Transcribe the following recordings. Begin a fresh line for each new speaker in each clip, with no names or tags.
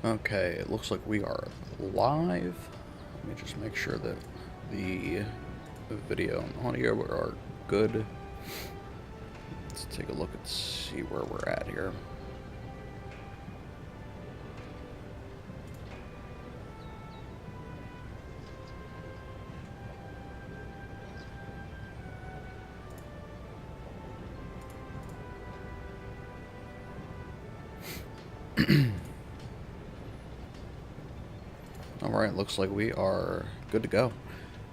Okay, it looks like we are live. Let me just make sure that the video and audio are good. Let's take a look and see where we're at here. Alright, looks like we are good to go.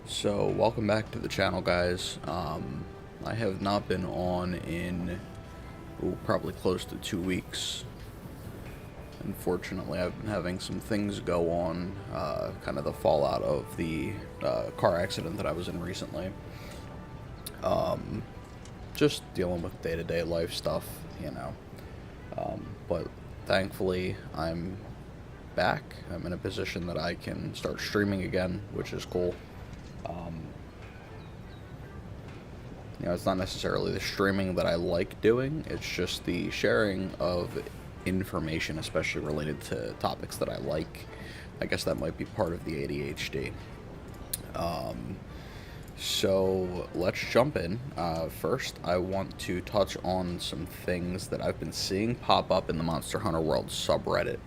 So, welcome back to the channel, guys. I have not been on in probably close to 2 weeks. Unfortunately, I've been having some things go on, kind of the fallout of the car accident that I was in recently. Just dealing with day-to-day life stuff, you know. But thankfully, I'm back. I'm in a position that I can start streaming again, which is cool. You know, it's not necessarily the streaming that I like doing, it's just the sharing of information, especially related to topics that I like. I guess that might be part of the ADHD. So let's jump in. First, I want to touch on some things that I've been seeing pop up in the Monster Hunter World subreddit.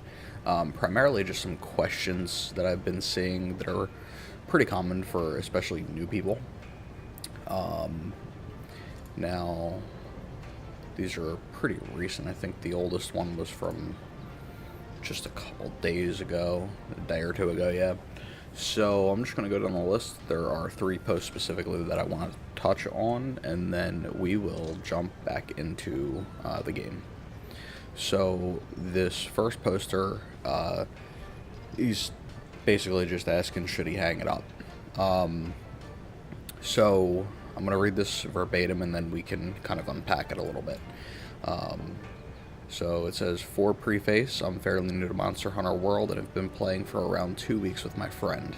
Primarily just some questions that I've been seeing that are pretty common for especially new people. Now, these are pretty recent. I think the oldest one was from just a couple days ago, a day or two ago, yeah. So I'm just going to go down the list. There are 3 posts specifically that I want to touch on, and then we will jump back into the game. So this first poster, he's basically just asking, should he hang it up? So I'm going to read this verbatim, and then we can kind of unpack it a little bit. So it says, for preface, I'm fairly new to Monster Hunter World and have been playing for around 2 weeks with my friend.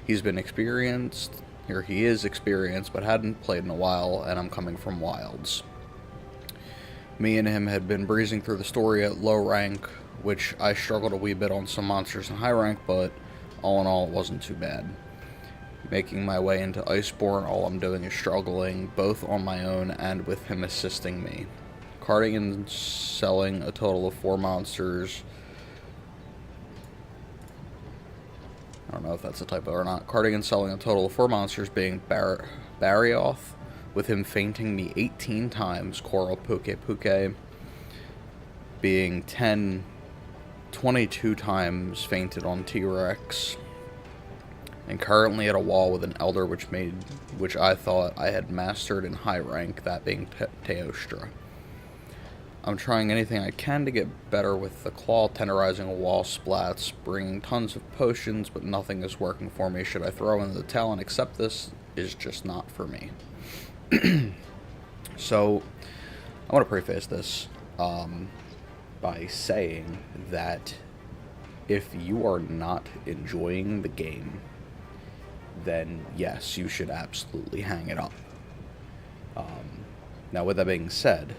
He is experienced, but hadn't played in a while, and I'm coming from Wilds. Me and him had been breezing through the story at low rank, which I struggled a wee bit on some monsters in high rank, but all in all, it wasn't too bad. Making my way into Iceborne, all I'm doing is struggling, both on my own and with him assisting me. Carting and selling a total of 4 monsters. I don't know if that's a typo or not. Carting and selling a total of 4 monsters, being Barioth, with him fainting me 18 times, Coral Puke, being 22 times fainted on T-Rex, and currently at a wall with an Elder which I thought I had mastered in high rank, that being Teostra. I'm trying anything I can to get better with the claw, tenderizing wall splats, bringing tons of potions, but nothing is working for me. Should I throw in the towel and accept this? Is just not for me. So, I want to preface this by saying that if you are not enjoying the game, then yes, you should absolutely hang it up. Now, with that being said,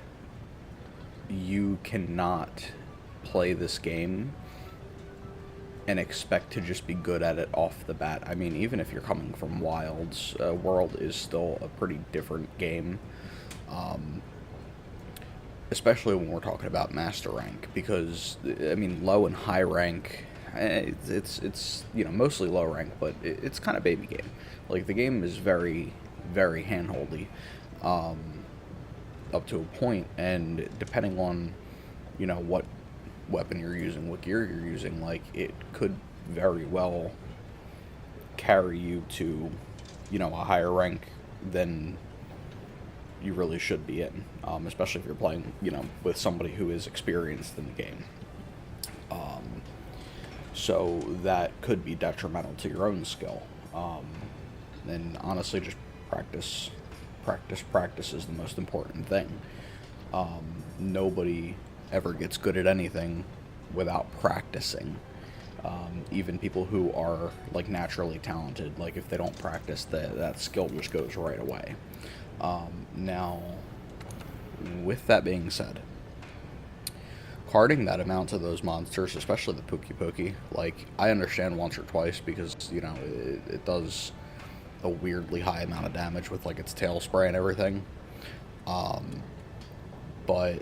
you cannot play this game and expect to just be good at it off the bat. I mean, even if you're coming from Wilds, World is still a pretty different game, especially when we're talking about Master Rank, because, I mean, low and high rank, it's you know, mostly low rank, but it's kind of baby game. Like, the game is very, very handholdy, up to a point, and depending on, you know, what weapon you're using, what gear you're using, like, it could very well carry you to, you know, a higher rank than you really should be in, especially if you're playing, you know, with somebody who is experienced in the game. So that could be detrimental to your own skill. And honestly, just practice is the most important thing. Nobody ever gets good at anything without practicing. Even people who are, like, naturally talented, like, if they don't practice, that skill just goes right away. Now, with that being said, carding that amount to those monsters, especially the Pukei-Pukei, like, I understand once or twice because, you know, it does a weirdly high amount of damage with, like, its tail spray and everything. But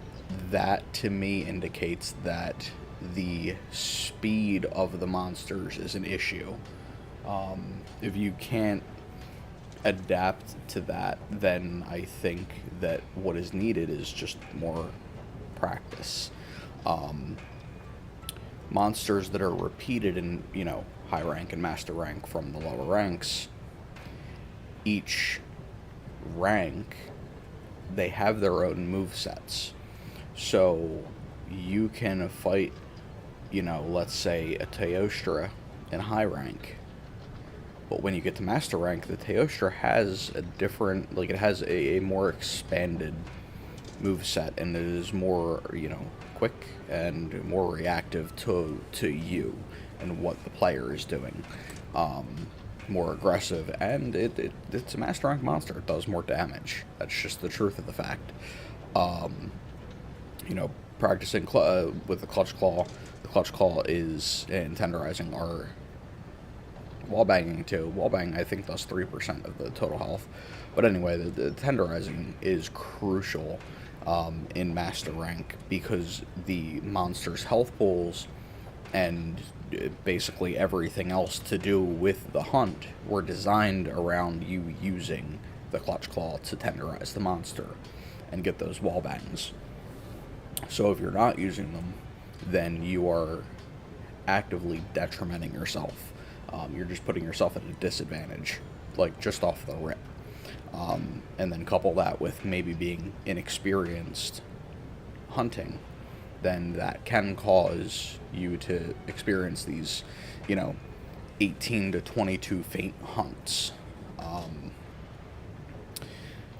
that, to me, indicates that the speed of the monsters is an issue. If you can't adapt to that, then I think that what is needed is just more practice. Monsters that are repeated in, you know, high rank and master rank from the lower ranks, each rank, they have their own move sets. So you can fight, you know, let's say a Teostra in high rank, but when you get to master rank, the Teostra has a different, like, it has a more expanded move set, and it is more, you know, quick and more reactive to you and what the player is doing. More aggressive, and it's a master rank monster. It does more damage. That's just the truth of the fact. You know, practicing with the Clutch Claw. The Clutch Claw is, and Tenderizing are wallbanging too. Wallbang, I think, does 3% of the total health. But anyway, the Tenderizing is crucial in master rank because the monster's health pools and basically everything else to do with the hunt were designed around you using the Clutch Claw to tenderize the monster and get those wall bangs. So if you're not using them, then you are actively detrimenting yourself. You're just putting yourself at a disadvantage, like, just off the rip. And then couple that with maybe being inexperienced hunting, then that can cause you to experience these, you know, 18 to 22 faint hunts.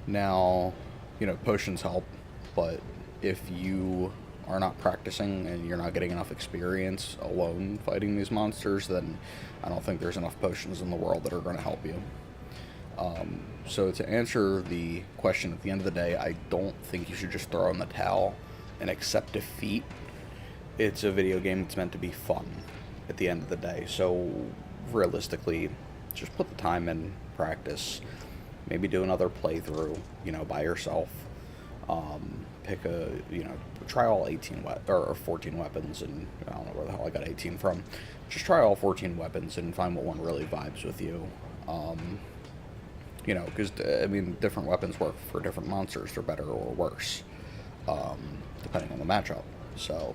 Now, you know, potions help, but if you are not practicing and you're not getting enough experience alone fighting these monsters, then I don't think there's enough potions in the world that are going to help you. So to answer the question at the end of the day, I don't think you should just throw in the towel and accept defeat. It's a video game that's meant to be fun at the end of the day. So realistically, just put the time in, practice, maybe do another playthrough, you know, by yourself. Pick a, you know, try all 18 or 14 weapons, and I don't know where the hell I got 18 from. Just try all 14 weapons and find what one really vibes with you. You know, because, I mean, different weapons work for different monsters. They're better or worse, depending on the matchup. So,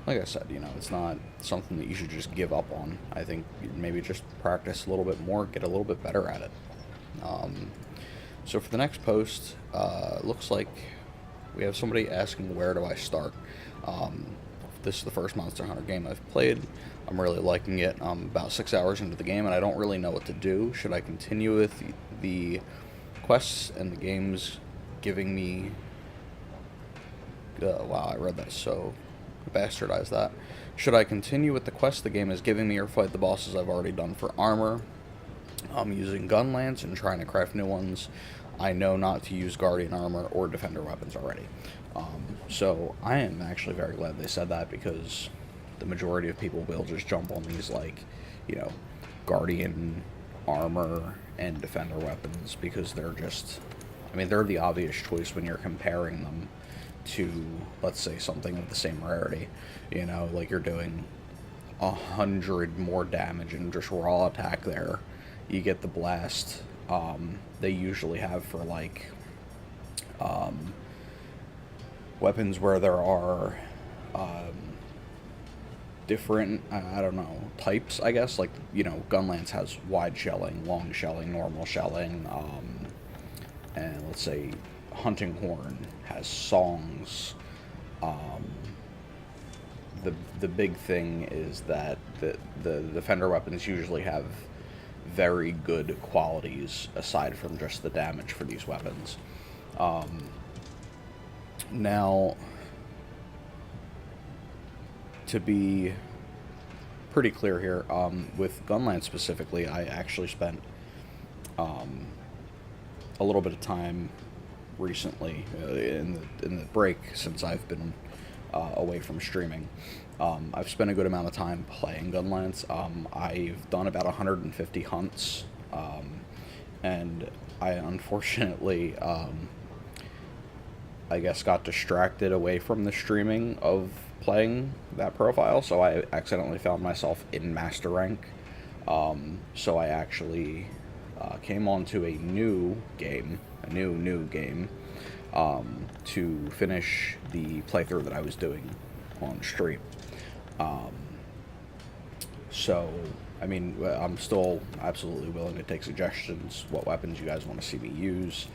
like I said, you know, it's not something that you should just give up on. I think maybe just practice a little bit more, get a little bit better at it. So for the next post, looks like we have somebody asking, where do I start? This is the first Monster Hunter game I've played. I'm really liking it. I'm about 6 hours into the game, and I don't really know what to do. Should I continue with the quests and the game's giving me... wow, I read that, so bastardized that. Should I continue with the quests the game is giving me or fight the bosses I've already done for armor? I'm using Gunlance and trying to craft new ones. I know not to use Guardian armor or Defender weapons already. So I am actually very glad they said that, because the majority of people will just jump on these, like, you know, Guardian armor and Defender weapons, because they're just, I mean, they're the obvious choice when you're comparing them to, let's say, something of the same rarity. You know, like, you're doing 100 more damage in just raw attack there. You get the blast they usually have for, like, weapons where there are different, I don't know, types, I guess. Like, you know, Gunlance has wide shelling, long shelling, normal shelling, and let's say Hunting Horn has songs. The big thing is that the Defender weapons usually have very good qualities aside from just the damage for these weapons. Now, to be pretty clear here, with Gunlance specifically, I actually spent a little bit of time recently in the break since I've been away from streaming. I've spent a good amount of time playing Gunlance. I've done about 150 hunts, and I unfortunately, I guess, got distracted away from the streaming of playing that profile, so I accidentally found myself in Master Rank. So I actually came onto a new game, to finish the playthrough that I was doing on stream. So, I mean, I'm still absolutely willing to take suggestions, what weapons you guys want to see me use,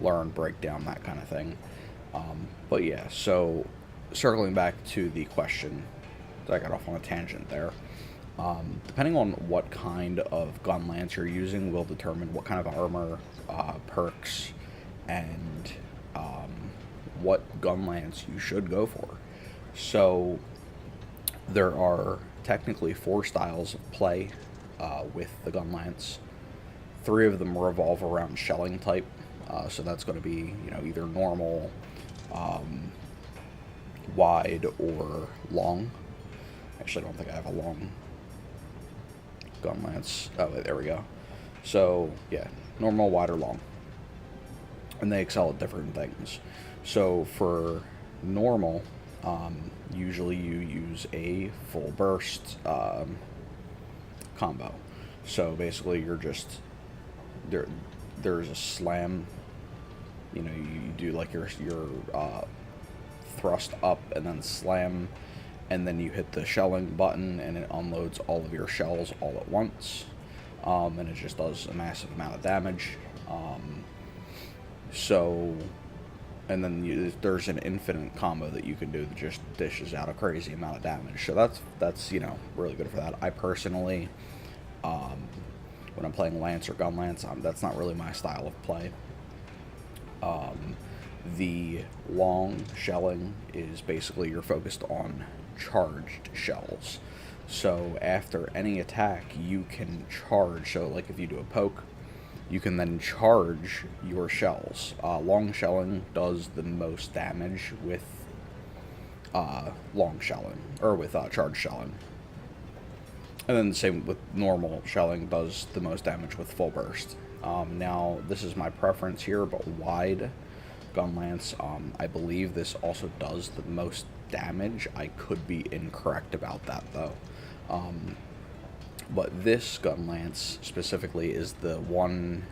learn, break down, that kind of thing. But yeah, so circling back to the question, I got off on a tangent there. Depending on what kind of gun lance you're using will determine what kind of armor, perks, and what gun lance you should go for. So there are technically 4 styles of play with the gun lance. 3 of them revolve around shelling type. So that's going to be, either normal, wide, or long. Actually, I don't think I have a long gun lance. Oh, there we go. So, yeah, normal, wide, or long. And they excel at different things. So, for normal, usually you use a full burst combo. So, basically, you're just... There's a slam. You do like your thrust up and then slam, and then you hit the shelling button and it unloads all of your shells all at once, and it just does a massive amount of damage. And then there's an infinite combo that you can do that just dishes out a crazy amount of damage. So that's really good for that. I personally, when I'm playing Lance or Gun Lance, that's not really my style of play. The long shelling is basically you're focused on charged shells. So after any attack, you can charge. So like if you do a poke, you can then charge your shells. Long shelling does the most damage with long shelling, or with charged shelling. And then the same with normal shelling, does the most damage with full burst. Now, this is my preference here, but wide gun lance, I believe this also does the most damage. I could be incorrect about that, though. But this gun lance specifically is the one,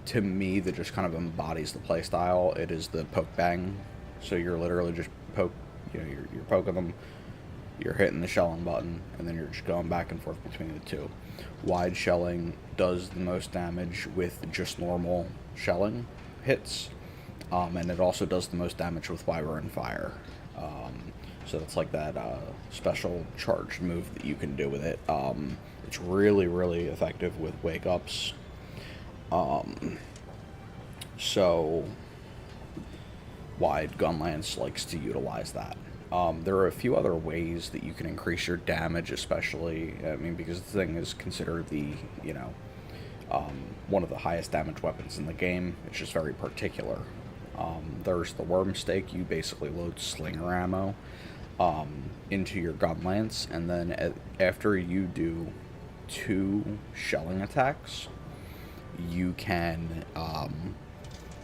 to me, that just kind of embodies the playstyle. It is the poke bang. So you're literally just you're poking them, you're hitting the shelling button, and then you're just going back and forth between the two. Wide shelling does the most damage with just normal shelling hits, and it also does the most damage with Wyvern Fire. So it's like that special charged move that you can do with it. It's really, really effective with wake-ups. So wide gun lance likes to utilize that. There are a few other ways that you can increase your damage, especially, because the thing is considered the, one of the highest damage weapons in the game. It's just very particular. There's the worm stake. You basically load slinger ammo into your gun lance, and then after you do 2 shelling attacks, you can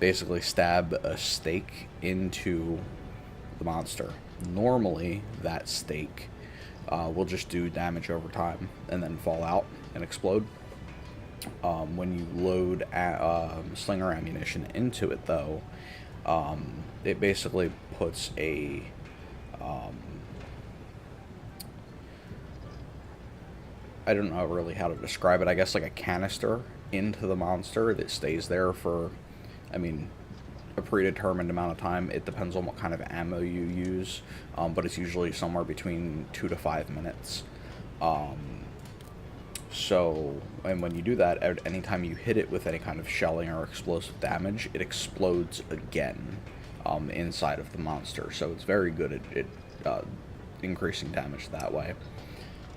basically stab a stake into the monster. Normally, that stake will just do damage over time and then fall out and explode. When you load slinger ammunition into it, though, it basically puts a I don't know really how to describe it. I guess like a canister into the monster that stays there for, a predetermined amount of time. It depends on what kind of ammo you use, but it's usually somewhere between 2 to 5 minutes. And when you do that, anytime you hit it with any kind of shelling or explosive damage, it explodes again inside of the monster. So it's very good at increasing damage that way.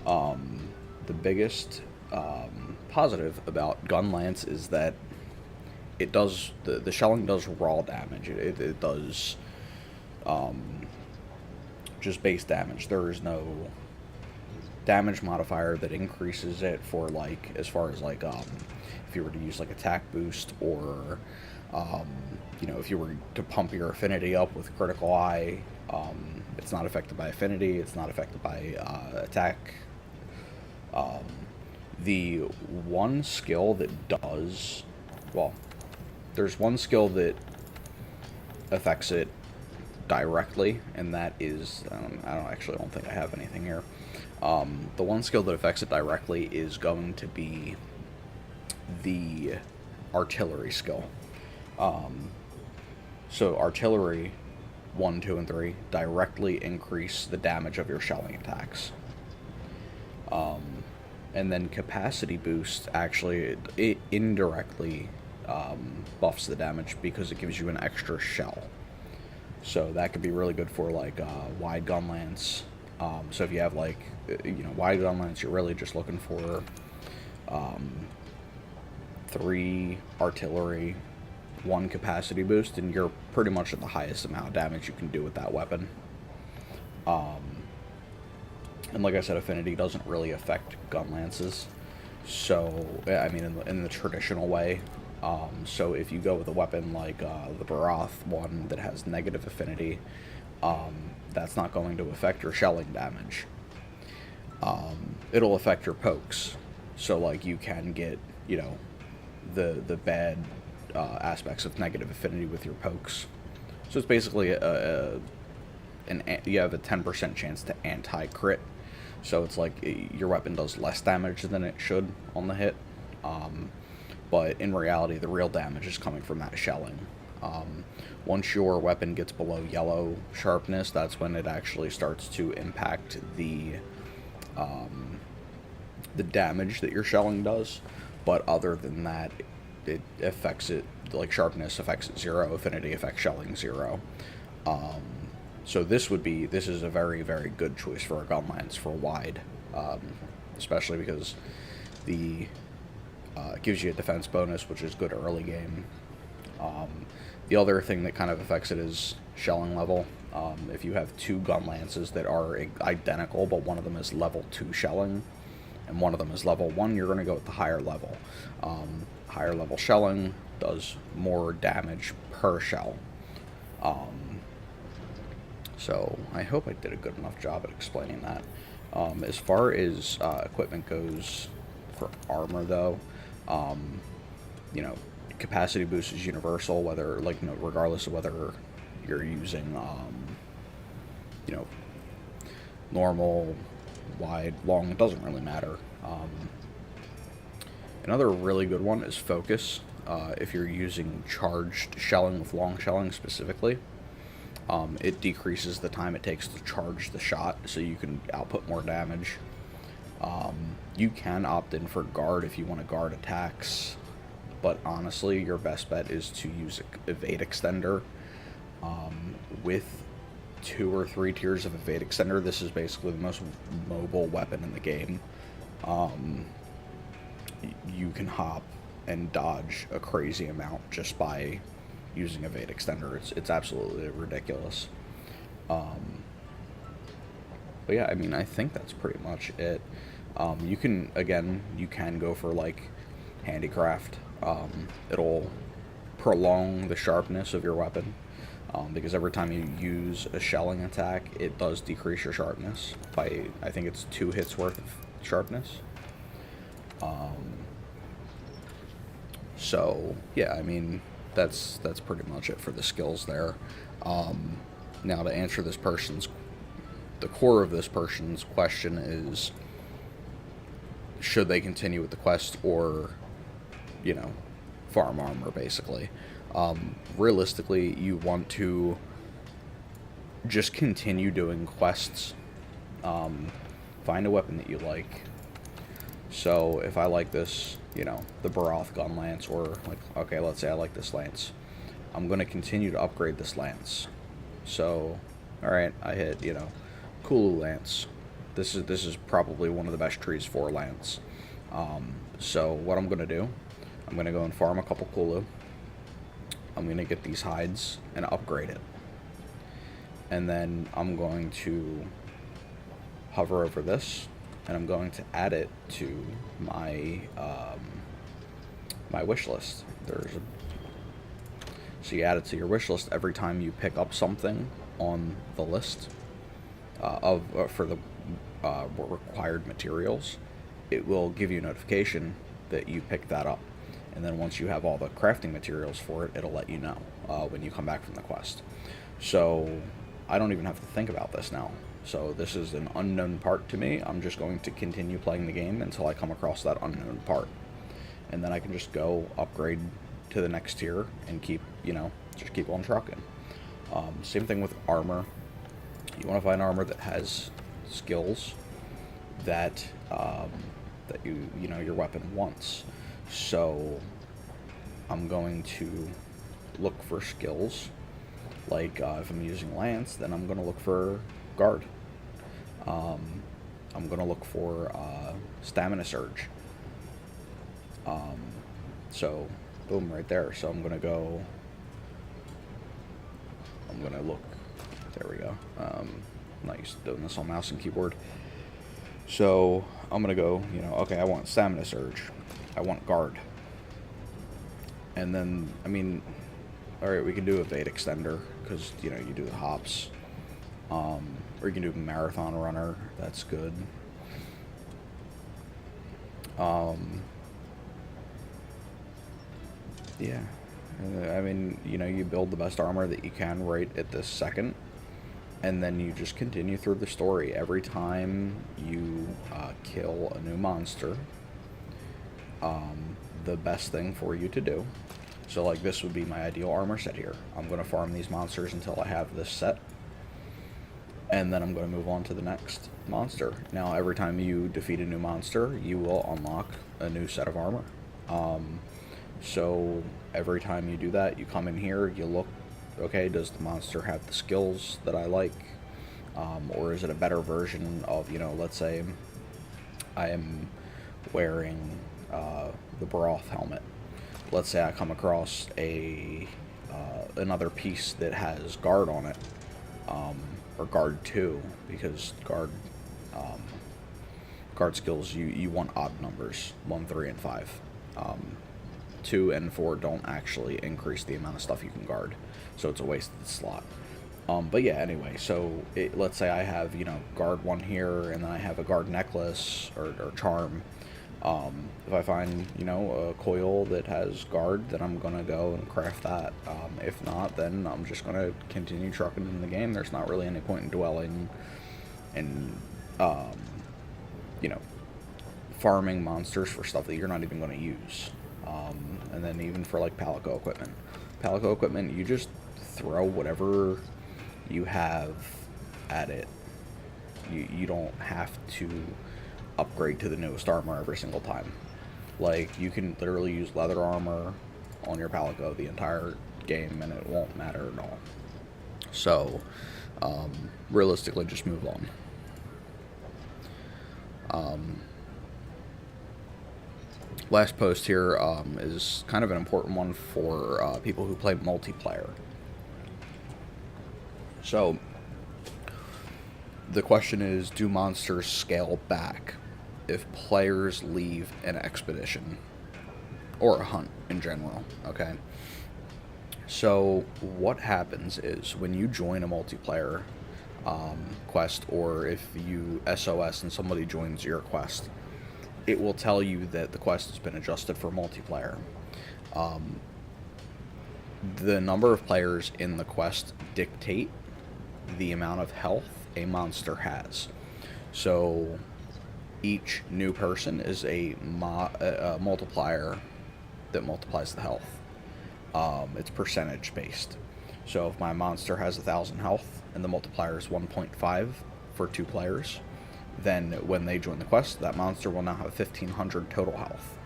The biggest positive about gun lance is that it does the shelling does raw damage. It does just base damage. There is no damage modifier that increases it for, like, as far as, like, if you were to use, like, attack boost, or, you know, if you were to pump your affinity up with critical eye, it's not affected by affinity, it's not affected by, attack. The one skill that does, well, there's one skill that affects it directly, and that is, I don't think I have anything here. The one skill that affects it directly is going to be the artillery skill. So artillery 1, 2, and 3 directly increase the damage of your shelling attacks. And then capacity boost actually it indirectly buffs the damage because it gives you an extra shell. So that could be really good for, like, wide gun lance. So if you have, like, you know, wide gun lance, you're really just looking for 3 artillery, 1 capacity boost, and you're pretty much at the highest amount of damage you can do with that weapon. And like I said, affinity doesn't really affect gun lances. So, I mean, in the traditional way. So if you go with a weapon like the Barath one that has negative affinity, that's not going to affect your shelling damage. It'll affect your pokes. So, like, you can get, you know, the bad aspects of negative affinity with your pokes. So it's basically you have a 10% chance to anti-crit. So it's like your weapon does less damage than it should on the hit. But in reality, the real damage is coming from that shelling. Once your weapon gets below yellow sharpness, that's when it actually starts to impact the damage that your shelling does. But other than that, it affects it, like, sharpness affects it 0, affinity affects shelling 0. So this is a very, very good choice for a gun lance for wide, especially because it gives you a defense bonus, which is good early game. The other thing that kind of affects it is shelling level. If you have 2 gun lances that are identical, but one of them is level 2 shelling, and one of them is level 1, you're going to go with the higher level. Higher level shelling does more damage per shell. So I hope I did a good enough job at explaining that. As far as equipment goes for armor, though, you know, capacity boost is universal, whether, like, you know, regardless of whether you're using, you know, normal, wide, long, it doesn't really matter. Another really good one is focus. If you're using charged shelling with long shelling specifically, it decreases the time it takes to charge the shot, so you can output more damage. You can opt in for guard if you want to guard attacks, but honestly, your best bet is to use evade extender. With 2 or 3 tiers of evade extender, this is basically the most mobile weapon in the game. You can hop and dodge a crazy amount just by using evade extender. It's absolutely ridiculous. But yeah, I mean, I think that's pretty much it. You can go for, like, handicraft. It'll prolong the sharpness of your weapon, because every time you use a shelling attack, it does decrease your sharpness by, I think it's 2 hits worth of sharpness. So yeah, I mean, that's pretty much it for the skills there. Now, to answer the core of this person's question is, should they continue with the quest or, you know, farm armor, basically. Realistically, you want to just continue doing quests. Find a weapon that you like. So if I like this, you know, the Barath gun lance, or, like, okay, let's say I like this lance, I'm going to continue to upgrade this lance. So, alright, I hit, you know, Kulu lance. This is probably one of the best trees for lance. So what I'm going to do, I'm going to go and farm a couple Kulu. I'm going to get these hides and upgrade it. and then I'm going to hover over this, and I'm going to add it to my my wish list. So you add it to your wish list every time you pick up something on the list for the required materials. It will give you a notification that you picked that up, and then once you have all the crafting materials for it, it'll let you know when you come back from the quest. So I don't even have to think about this now. So this is an unknown part to me. I'm just going to continue playing the game until I come across that unknown part, and then I can just go upgrade to the next tier and keep, just keep on trucking. Same thing with armor. You want to find armor that has skills that that your weapon wants. So I'm going to look for skills. Like if I'm using lance, then I'm going to look for guard. I'm going to look for stamina surge. So boom, right there. So I'm going to look. There we go. Not used to doing this on mouse and keyboard. So I'm going to go, okay, I want stamina surge. I want guard. And then, alright, we can do evade extender, because, you do the hops. Or you can do marathon runner. That's good. Yeah. You build the best armor that you can right at this second, and then you just continue through the story. Every time you kill a new monster, the best thing for you to do, so like this would be my ideal armor set here. I'm going to farm these monsters until I have this set, and then I'm going to move on to the next monster. Now, every time you defeat a new monster, you will unlock a new set of armor. So every time you do that, you come in here, you look, okay, does the monster have the skills that I like? Or is it a better version of, let's say I am wearing the Broth helmet. Let's say I come across another piece that has guard on it, or guard 2, because guard skills, you want odd numbers, 1, 3, and 5. 2 and 4 don't actually increase the amount of stuff you can guard, so it's a wasted slot. But yeah, anyway, so let's say I have, guard 1 here, and then I have a guard necklace or charm. If I find, a coil that has guard, then I'm going to go and craft that. If not, then I'm just going to continue trucking in the game. There's not really any point in dwelling and, farming monsters for stuff that you're not even going to use. And then even for, like, Palico equipment. Palico equipment, you just throw whatever you have at it. You don't have to upgrade to the newest armor every single time. Like, you can literally use leather armor on your Palico the entire game, and it won't matter at all. So, realistically, just move on. Last post here is kind of an important one for people who play multiplayer. So, the question is, do monsters scale back if players leave an expedition or a hunt in general? Okay, so what happens is when you join a multiplayer quest, or if you SOS and somebody joins your quest, it will tell you that the quest has been adjusted for multiplayer. The number of players in the quest dictate the amount of health a monster has. So each new person is a multiplier that multiplies the health. It's percentage based. So if my monster has 1,000 health and the multiplier is 1.5 for 2 players, then when they join the quest, that monster will now have 1,500 total health.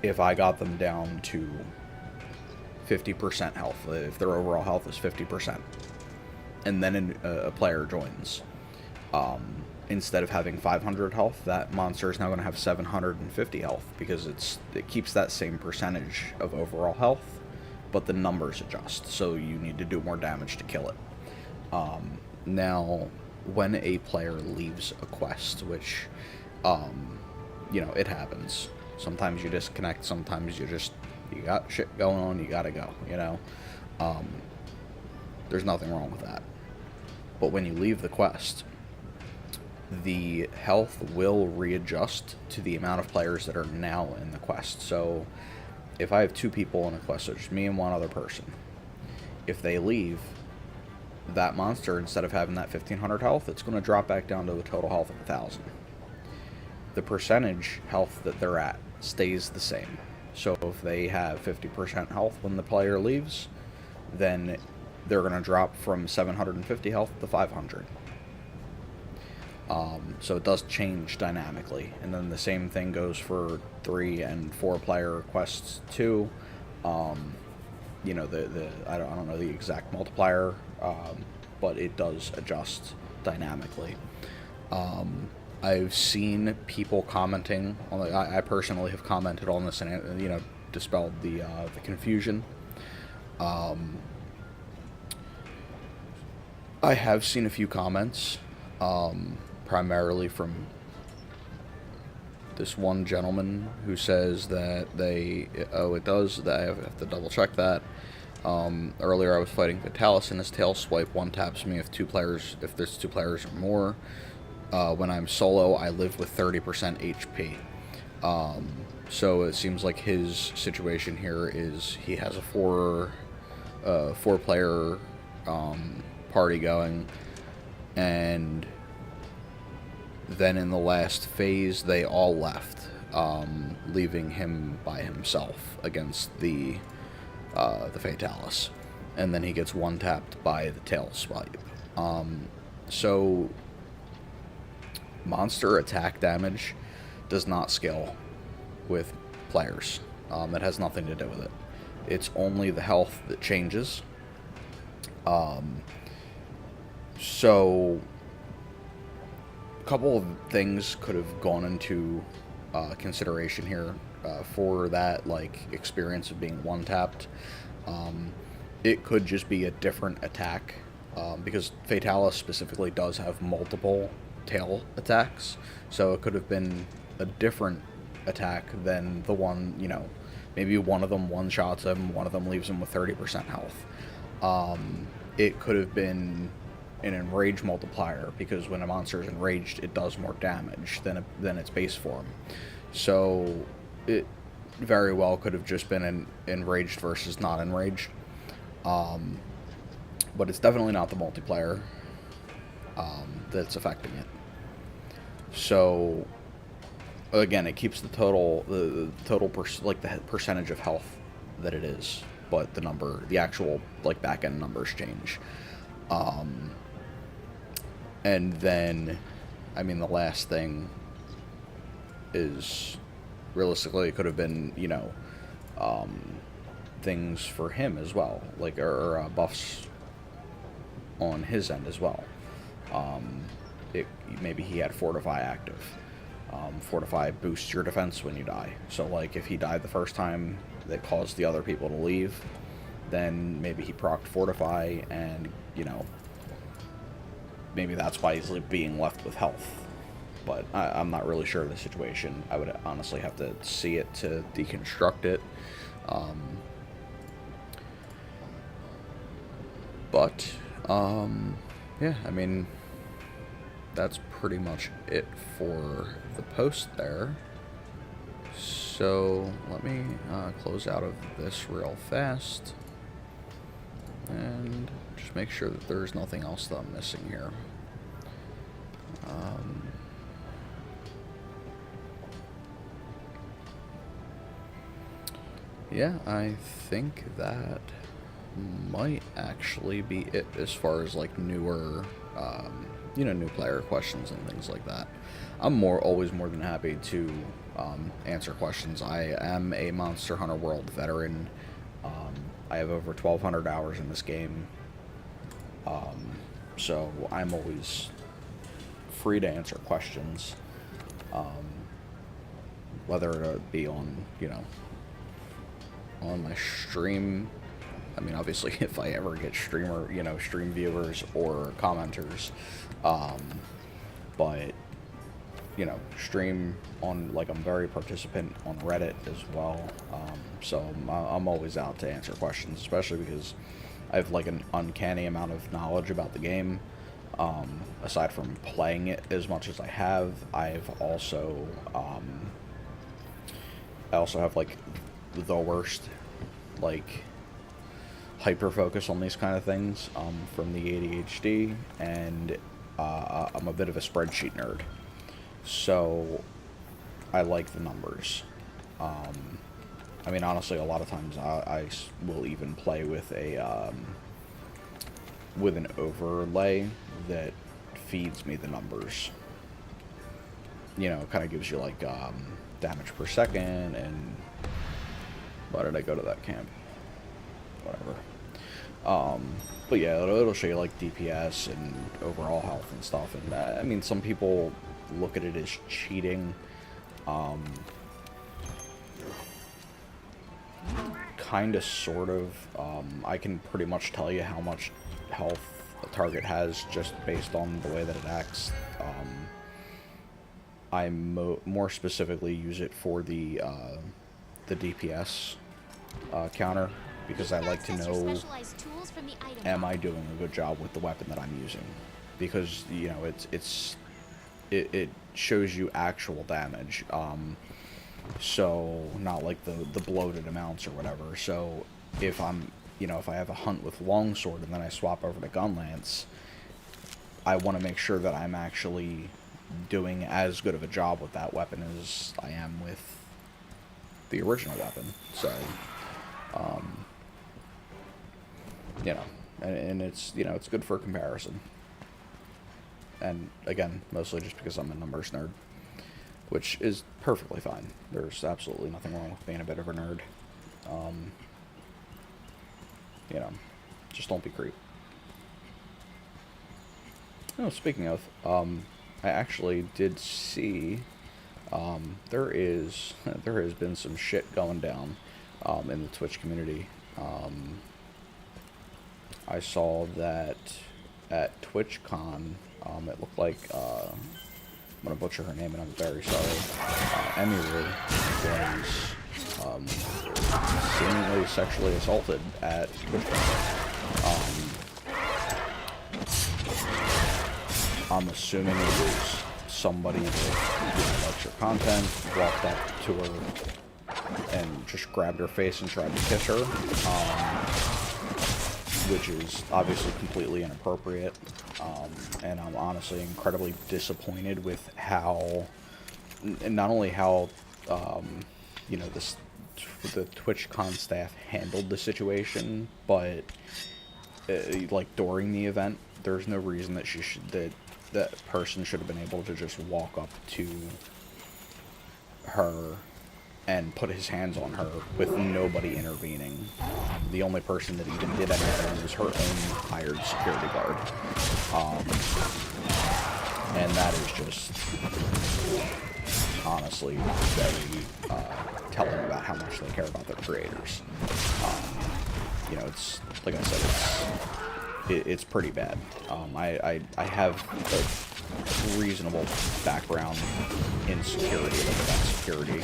If I got them down to 50% health, if their overall health is 50%, and then a player joins, instead of having 500 health, that monster is now going to have 750 health, because it keeps that same percentage of overall health but the numbers adjust, so you need to do more damage to kill it. Now, when a player leaves a quest, which, it happens. Sometimes you disconnect, sometimes you got shit going on, you gotta go, There's nothing wrong with that. But when you leave the quest, the health will readjust to the amount of players that are now in the quest. So, if I have 2 people in a quest, so just me and one other person, if they leave, that monster, instead of having that 1500 health, it's going to drop back down to a total health of 1000. The percentage health that they're at stays the same. So if they have 50% health when the player leaves, then they're going to drop from 750 health to 500. So it does change dynamically. And then the same thing goes for 3 and 4 player quests too. I don't know the exact multiplier, but it does adjust dynamically. I've seen people commenting on I personally have commented on this and dispelled the confusion. I have seen a few comments, primarily from this one gentleman who says that it does, that I have to double check that. Earlier I was fighting Fatalis and his tail swipe one taps me if there's 2 players or more. When I'm solo, I live with 30% HP. So it seems like his situation here is he has a 4-player party going, and then in the last phase they all left, leaving him by himself against the Fatalis, and then he gets one-tapped by the tail swipe. So monster attack damage does not scale with players. It has nothing to do with it. It's only the health that changes. So a couple of things could have gone into consideration here for that experience of being one-tapped. It could just be a different attack, because Fatalis specifically does have multiple tail attacks, so it could have been a different attack than the one, maybe one of them one-shots him, one of them leaves him with 30% health. It could have been an enrage multiplier, because when a monster is enraged, it does more damage than its base form. So it very well could have just been an enraged versus not enraged. But it's definitely not the multiplier that's affecting it. So again, it keeps the percentage of health that it is, but the actual back end numbers change. And then, the last thing is, realistically, it could have been, things for him as well, or buffs on his end as well. Maybe he had Fortify active. Fortify boosts your defense when you die. So, if he died the first time, that caused the other people to leave, then maybe he procced Fortify, and, maybe that's why he's being left with health. But I'm not really sure of the situation. I would honestly have to see it to deconstruct it. Yeah, that's pretty much it for the post there. So let me close out of this real fast and just make sure that there's nothing else that I'm missing here. Yeah, I think that might actually be it as far as newer, new player questions and things like that. I'm always more than happy to answer questions. I am a Monster Hunter World veteran. I have over 1,200 hours in this game, so I'm always free to answer questions, whether it be on, on my stream I mean, obviously, if I ever get stream viewers or commenters, um, but stream on, like, I'm very participant on Reddit as well. So I'm always out to answer questions, especially because I have like an uncanny amount of knowledge about the game. Aside from playing it as much as I have, I also have like the worst, like, hyper focus on these kind of things, from the ADHD, and I'm a bit of a spreadsheet nerd. So I like the numbers. I mean, honestly, a lot of times I will even play with an overlay that feeds me the numbers. It kind of gives you like damage per second, and why did I go to that camp? Whatever. But yeah, it'll show you like DPS and overall health and stuff. And I mean, some people look at it as cheating. Kind of, sort of. I can pretty much tell you how much health a target has just based on the way that it acts. I more specifically use it for the DPS counter, because I like to know, am I doing a good job with the weapon that I'm using? Because it shows you actual damage. So not like the bloated amounts or whatever. So if if I have a hunt with longsword and then I swap over to gunlance, I want to make sure that I'm actually doing as good of a job with that weapon as I am with the original weapon. So, and it's, it's good for comparison. And again, mostly just because I'm a numbers nerd, which is perfectly fine. There's absolutely nothing wrong with being a bit of a nerd. Just don't be creep. Oh, speaking of, I actually did see, there has been some shit going down, in the Twitch community. I saw that at TwitchCon, it looked like, I'm gonna butcher her name and I'm very sorry, Emiru was, seemingly sexually assaulted at TwitchCon. I'm assuming it was somebody that likes her content, walked up to her and just grabbed her face and tried to kiss her, which is obviously completely inappropriate, and I'm honestly incredibly disappointed with how, not only how, the TwitchCon staff handled the situation, but like during the event, there's no reason that that person should have been able to just walk up to her and put his hands on her with nobody intervening. The only person that even did anything was her own hired security guard. And that is just honestly very telling about how much they care about their creators. It's, like I said, it's pretty bad. I have a reasonable background in security, like event security.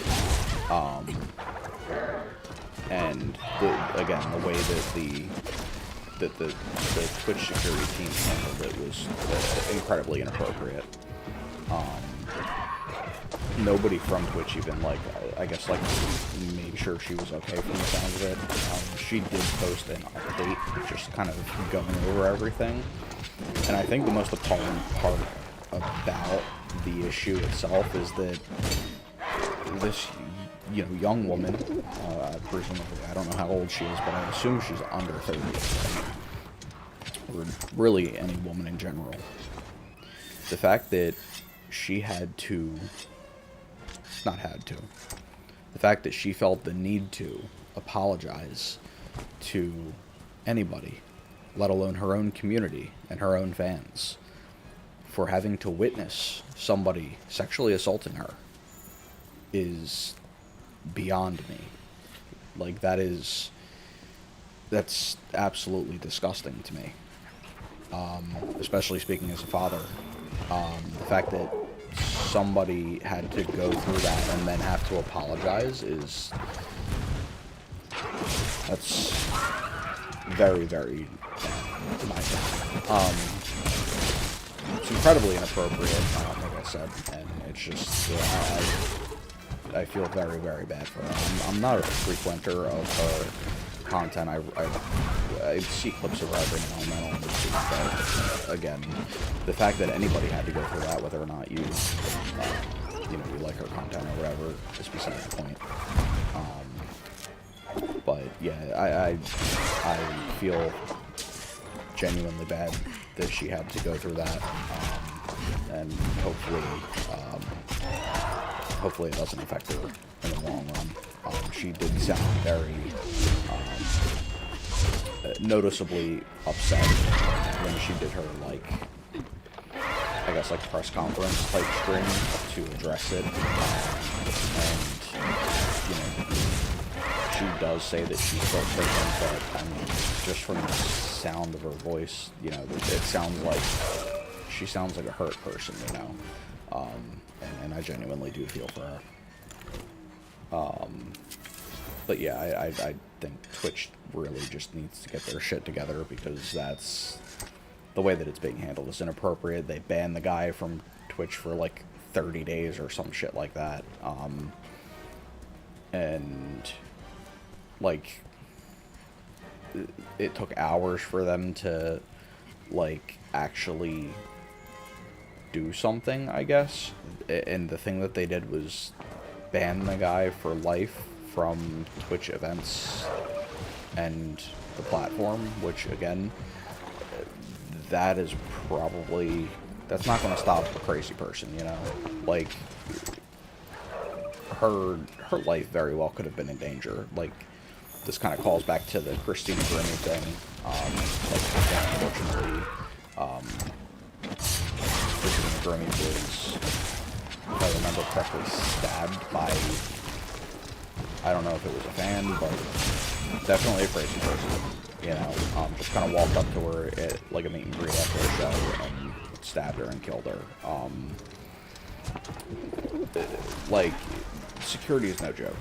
And again, the way that the Twitch security team handled it was incredibly inappropriate. Nobody from Twitch even, like, I guess, like, made sure she was okay from the sound of it. She did post an update, just kind of going over everything. And I think the most appalling part about the issue itself is that this, young woman, presumably, I don't know how old she is, but I assume she's under 30. Or really any woman in general. The fact that she the fact that she felt the need to apologize to anybody, let alone her own community and her own fans, for having to witness somebody sexually assaulting her is beyond me. Like, that is that's absolutely disgusting to me. Especially speaking as a father. The fact that somebody had to go through that and then have to apologize that's very, very bad, in my opinion. It's incredibly inappropriate, like I said, and it's just, I feel very, very bad for her. I'm not a frequenter of her content. I see clips of her every now and then on YouTube, but again, the fact that anybody had to go through that, whether or not you, you like her content or whatever, is beside the point. But yeah, I feel genuinely bad that she had to go through that, and hopefully it doesn't affect her in the long run. She did sound very noticeably upset when she did her, like, I guess, like, press conference type stream to address it, and she does say that she's still taken, but I mean, just from the sound of her voice, it sounds like she sounds like a hurt person, and I genuinely do feel for her. But yeah, I think Twitch really just needs to get their shit together, because that's the way that it's being handled is inappropriate. They banned the guy from Twitch for like 30 days or some shit like that, and like, it took hours for them to, like, actually do something, I guess. And the thing that they did was ban the guy for life from Twitch events and the platform, which, again, that is probably... that's not going to stop a crazy person, Like, her life very well could have been in danger. Like, this kind of calls back to the Christina Grimmie thing. Unfortunately, Christina Grimmie was, if I remember correctly, stabbed by, I don't know if it was a fan, but definitely a crazy person. Just kind of walked up to her at, like, a meet and greet after the show and stabbed her and killed her. Like, security is no joke.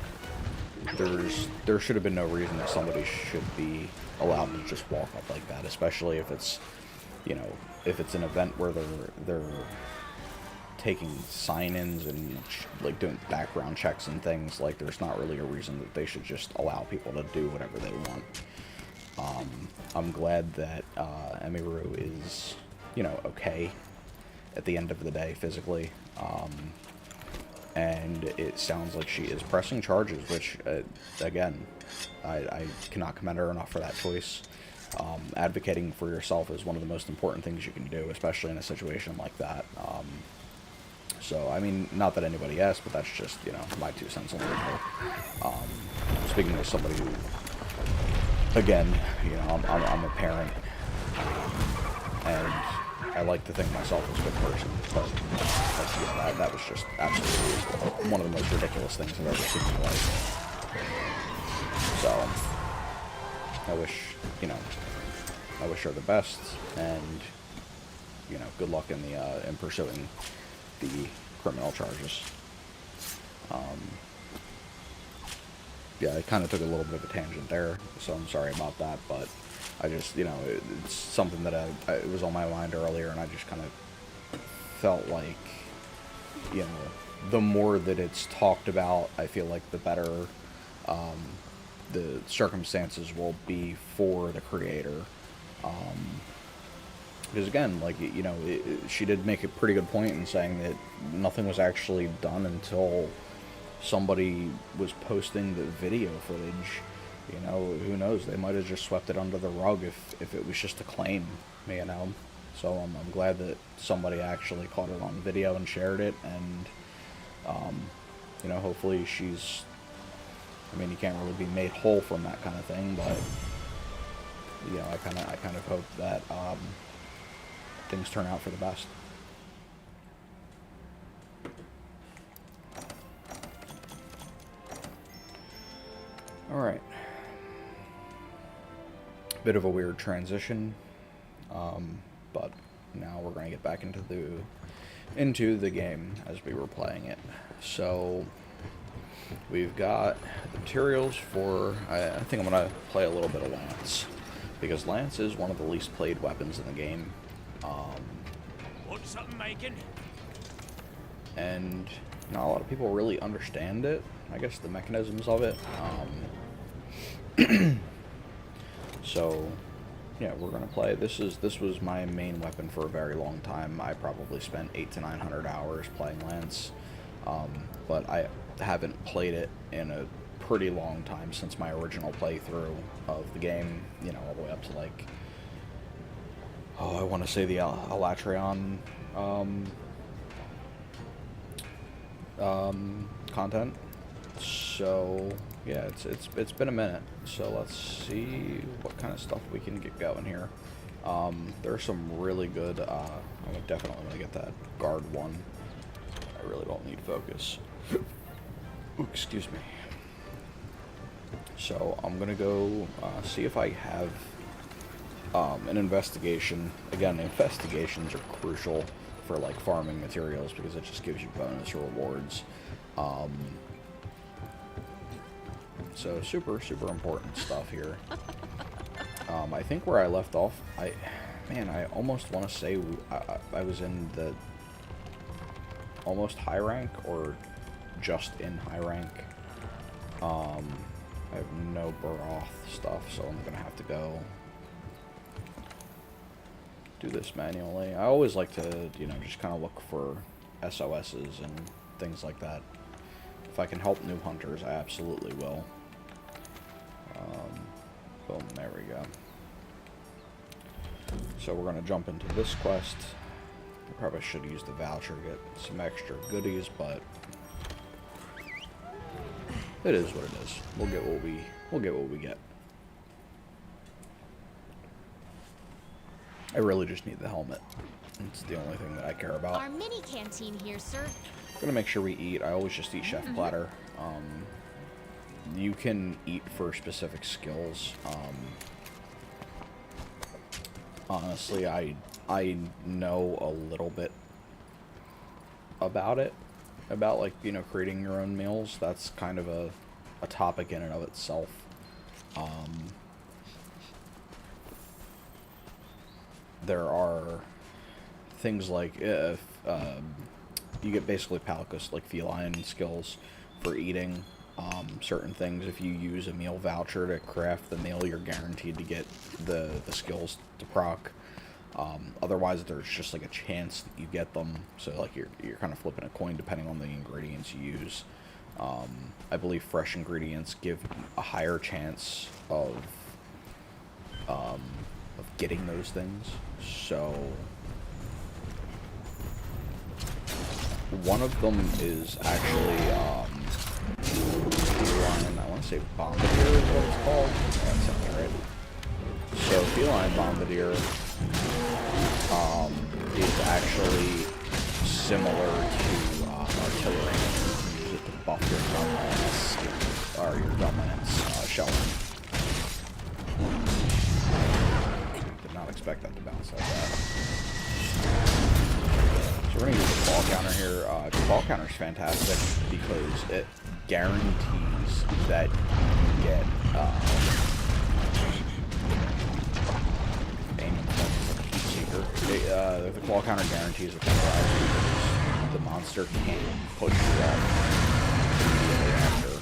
There should have been no reason that somebody should be allowed to just walk up like that, especially if it's, if it's an event where they're taking sign-ins and like doing background checks and things. Like, there's not really a reason that they should just allow people to do whatever they want. I'm glad that Emiru is, okay at the end of the day physically. And it sounds like she is pressing charges, which, again, I cannot commend her enough for that choice. Advocating for yourself is one of the most important things you can do, especially in a situation like that. So, I mean, not that anybody asked, but that's just, my 2 cents on the matter. Speaking as somebody who, again, I'm a parent, and I like to think myself as a good person, but that was just absolutely one of the most ridiculous things I've ever seen in my life. So, I wish her the best, and, good luck in pursuing the criminal charges. Yeah, I kind of took a little bit of a tangent there, so I'm sorry about that, but I just, it's something that it was on my mind earlier, and I just kind of felt like, the more that it's talked about, I feel like the better the circumstances will be for the creator. Because again, like, she did make a pretty good point in saying that nothing was actually done until somebody was posting the video footage. Who knows? They might have just swept it under the rug if it was just a claim, So I'm glad that somebody actually caught it on video and shared it, and, hopefully she's... I mean, you can't really be made whole from that kind of thing, but, I kind of hope that things turn out for the best. Alright. Bit of a weird transition, but now we're going to get back into the game as we were playing it. So we've got the materials for. I think I'm going to play a little bit of Lance, because Lance is one of the least played weapons in the game.
What's something making?
And not a lot of people really understand it. I guess the mechanisms of it. So yeah, we're gonna play. This was my main weapon for a very long time. I probably spent 800 to 900 hours playing Lance, but I haven't played it in a pretty long time since my original playthrough of the game. You know, all the way up to like, I want to say the Alatreon content. So yeah, it's been a minute. So let's see what kind of stuff we can get going here. There's some really good. I'm definitely gonna get that guard one. I really don't need focus. Ooh, excuse me. So I'm gonna go see if I have an investigation. Again, investigations are crucial for like farming materials because it just gives you bonus rewards. So super important stuff here. I think where I left off, I almost want to say I was in the almost high rank or just in high rank. I have no Baroth stuff, so I'm gonna have to go do this manually. I always like to, you know, just kind of look for SOSs and things like that. If I can help new hunters, I absolutely will. Boom, there we go. So we're going to jump into this quest. I probably should use the voucher to get some extra goodies, but it is what it is. We'll get what we get. I really just need the helmet. It's the only thing that I care about.
Our mini canteen here, sir.
Gonna make sure we eat. I always just eat chef platter. You can eat for specific skills. Honestly, I know a little bit about it, about like, you know, creating your own meals. That's kind of a topic in and of itself. There are things like if you get basically Palkus, like feline skills for eating certain things. If you use a meal voucher to craft the meal, you're guaranteed to get the skills to proc. Otherwise, there's just like a chance that you get them. So like you're kind of flipping a coin depending on the ingredients you use. I believe fresh ingredients give a higher chance of getting those things. So one of them is actually feline, I want to say bombardier is what it's called. Yeah, that sounds right. So feline bombardier is actually similar to artillery. You use it to buff your gun lance, or your gun lance shelling. Did not expect that to bounce like that. So we're going to use the ball counter here. The ball counter is fantastic because it guarantees that you get aiming from the heat seeker. The ball counter guarantees that the monster can't push you off immediately after.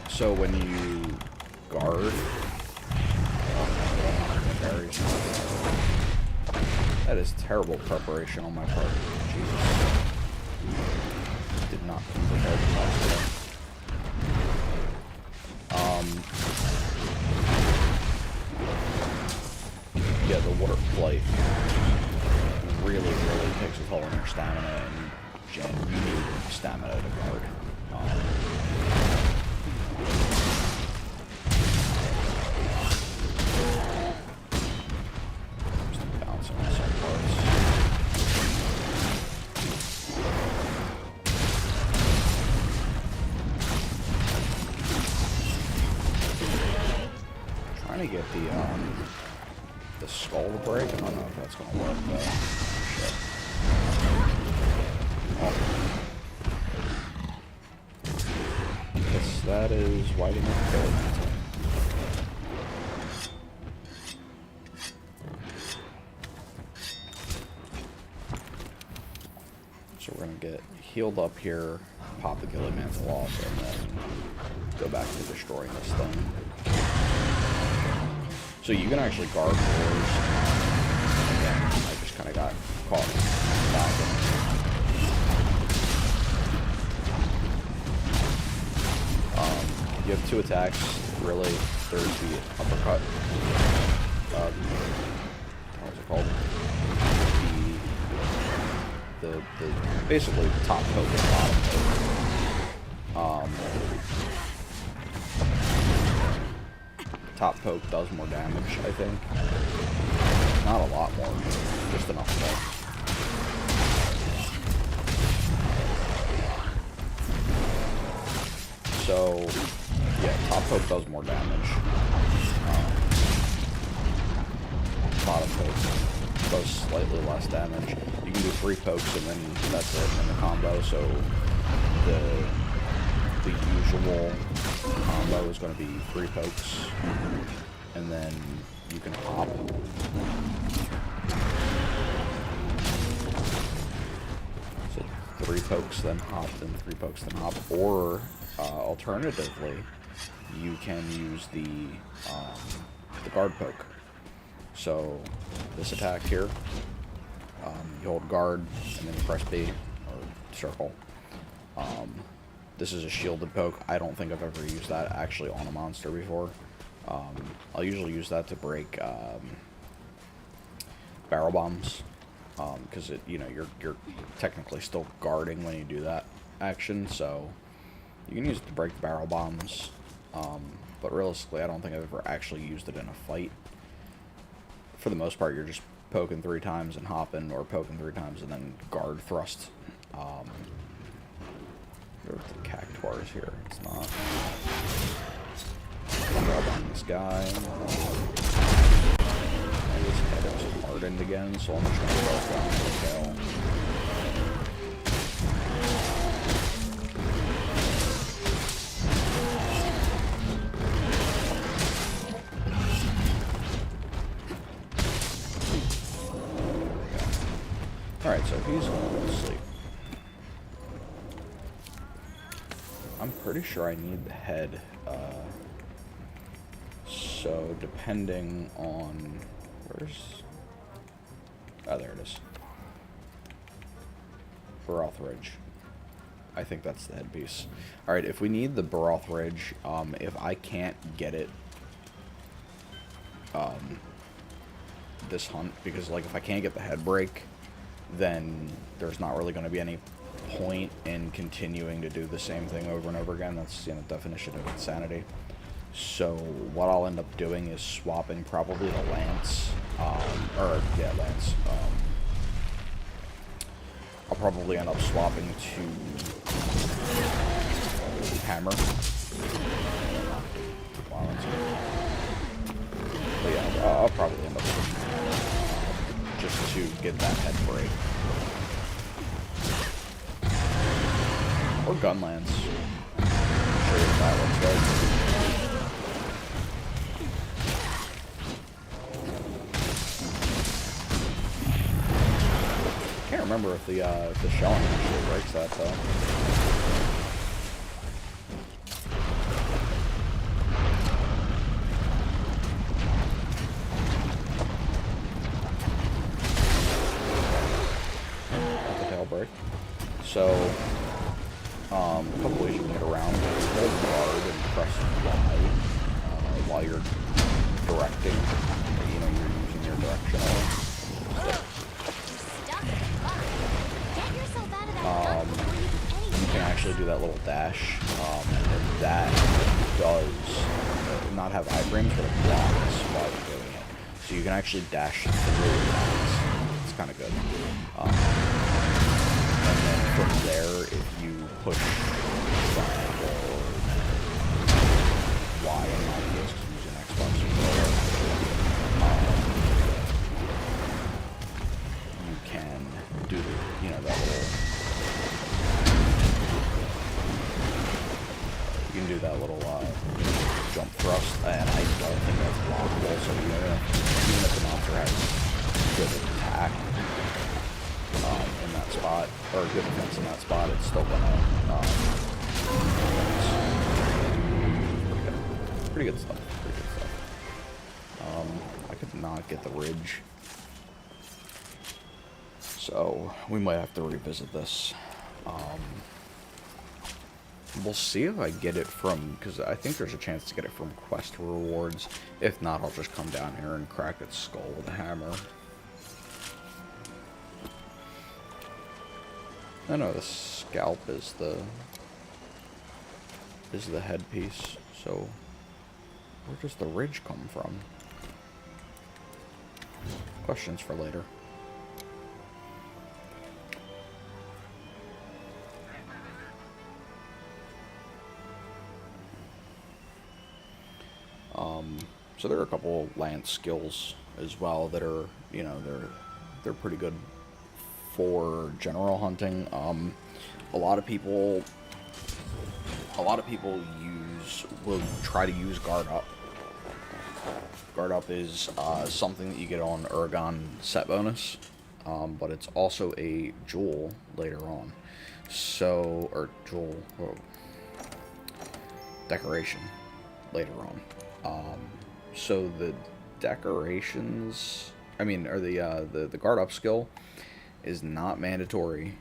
So when you guard, that is terrible preparation on my part. Jesus. Did not come prepared to talk to them. Yeah, the water flight really takes a toll on your stamina, and you need stamina to guard. trying to get the skull to break. I don't know if that's gonna work though. Shit. Oh. Yes, that is whiting and killing. So we're gonna get healed up here, pop the Gilly Mantle off, and then go back to destroying this thing. So you can actually guard wars. Again, I just kind of got caught back. You have two attacks, really. There's the uppercut. What's it called? The basically the top poke and bottom poke. Top poke does more damage, I think. Not a lot more, just enough more. So, yeah, top poke does more damage. Bottom poke does slightly less damage. You can do 3 pokes and then that's it in the combo, so the usual combo is going to be 3 pokes, and then you can hop. So 3 pokes, then hop, then 3 pokes, then hop, or alternatively, you can use the guard poke. So this attack here, you hold guard, and then you press B, or circle. This is a shielded poke. I don't think I've ever used that actually on a monster before. I'll usually use that to break barrel bombs, because you're technically still guarding when you do that action. So you can use it to break the barrel bombs, but realistically, I don't think I've ever actually used it in a fight. For the most part, you're just poking 3 times and hopping, or poking 3 times and then guard thrust. Go with the cactuars here. It's not. Grab on this guy. And his head is hardened again, so I'm just gonna go down the tail. Alright, so he's going to go to sleep. I'm pretty sure I need the head, so depending on, where's, oh, there it is. Baroth Ridge. I think that's the headpiece. Alright, if we need the Baroth Ridge, if I can't get it, this hunt, because, like, if I can't get the head break, then there's not really going to be any point in continuing to do the same thing over and over again. That's, definition of insanity. So what I'll end up doing is swapping probably the Lance, Lance. I'll probably end up swapping to Hammer. Wow, but yeah, I'll probably end up just to get that head break. Or Gunlance. Show you what that looks like. Can't remember if the shelling actually breaks that though. Break. So, a couple ways you can get around. Hold guard and press Y while you're directing. You're using your directional. You can actually do that little dash, and that does not have iframes, but it blocks while you're doing it. So you can actually dash through attacks. It's kind of good. And then from there, if you push triangle or Y in my case, because I'm using Xbox controller, good defense in that spot, it's still gonna, pretty good stuff, pretty good stuff. I could not get the ridge. So, we might have to revisit this. We'll see if I get it from, because I think there's a chance to get it from quest rewards. If not, I'll just come down here and crack its skull with a hammer. I know the scalp is the headpiece, so where does the ridge come from? Questions for later. So there are a couple lance skills as well that are, you know, they're pretty good for general hunting. A lot of people will try to use guard up. Guard up is something that you get on Uragaan set bonus, but it's also a jewel later on. So, or jewel, decoration later on. So the decorations, or the guard up skill is not mandatory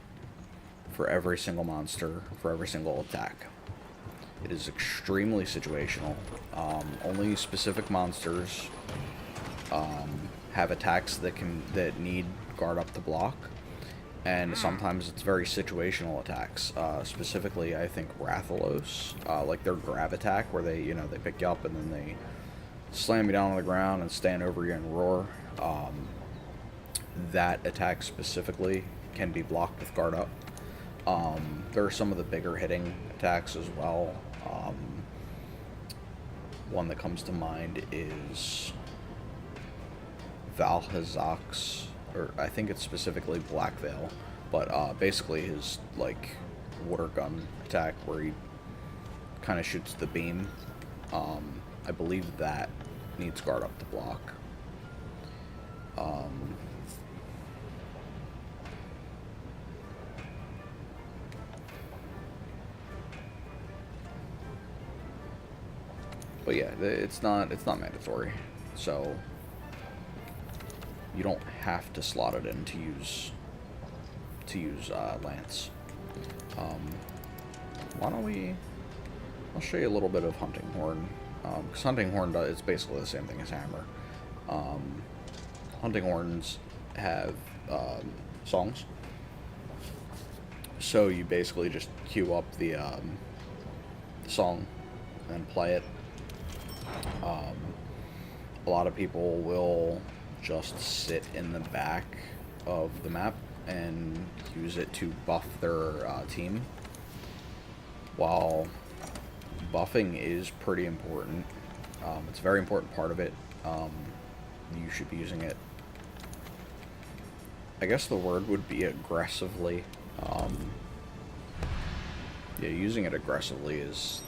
for every single monster, for every single attack. It is extremely situational. Only specific monsters have attacks that need guard up to block, and sometimes it's very situational attacks. Specifically, I think Rathalos, like their grab attack, where they pick you up and then they slam you down on the ground and stand over you and roar. That attack specifically can be blocked with guard up. There are some of the bigger hitting attacks as well. One that comes to mind is Valhazak's, or I think it's specifically Black Veil, but basically his like water gun attack where he kind of shoots the beam. I believe that needs guard up to block. But yeah, it's not mandatory, so you don't have to slot it in to use Lance. Why don't we? I'll show you a little bit of Hunting Horn, because Hunting Horn is basically the same thing as Hammer. Hunting Horns have songs, so you basically just queue up the song and play it. A lot of people will just sit in the back of the map and use it to buff their team. While buffing is pretty important, it's a very important part of it. You should be using it, I guess the word would be aggressively. Yeah, using it aggressively is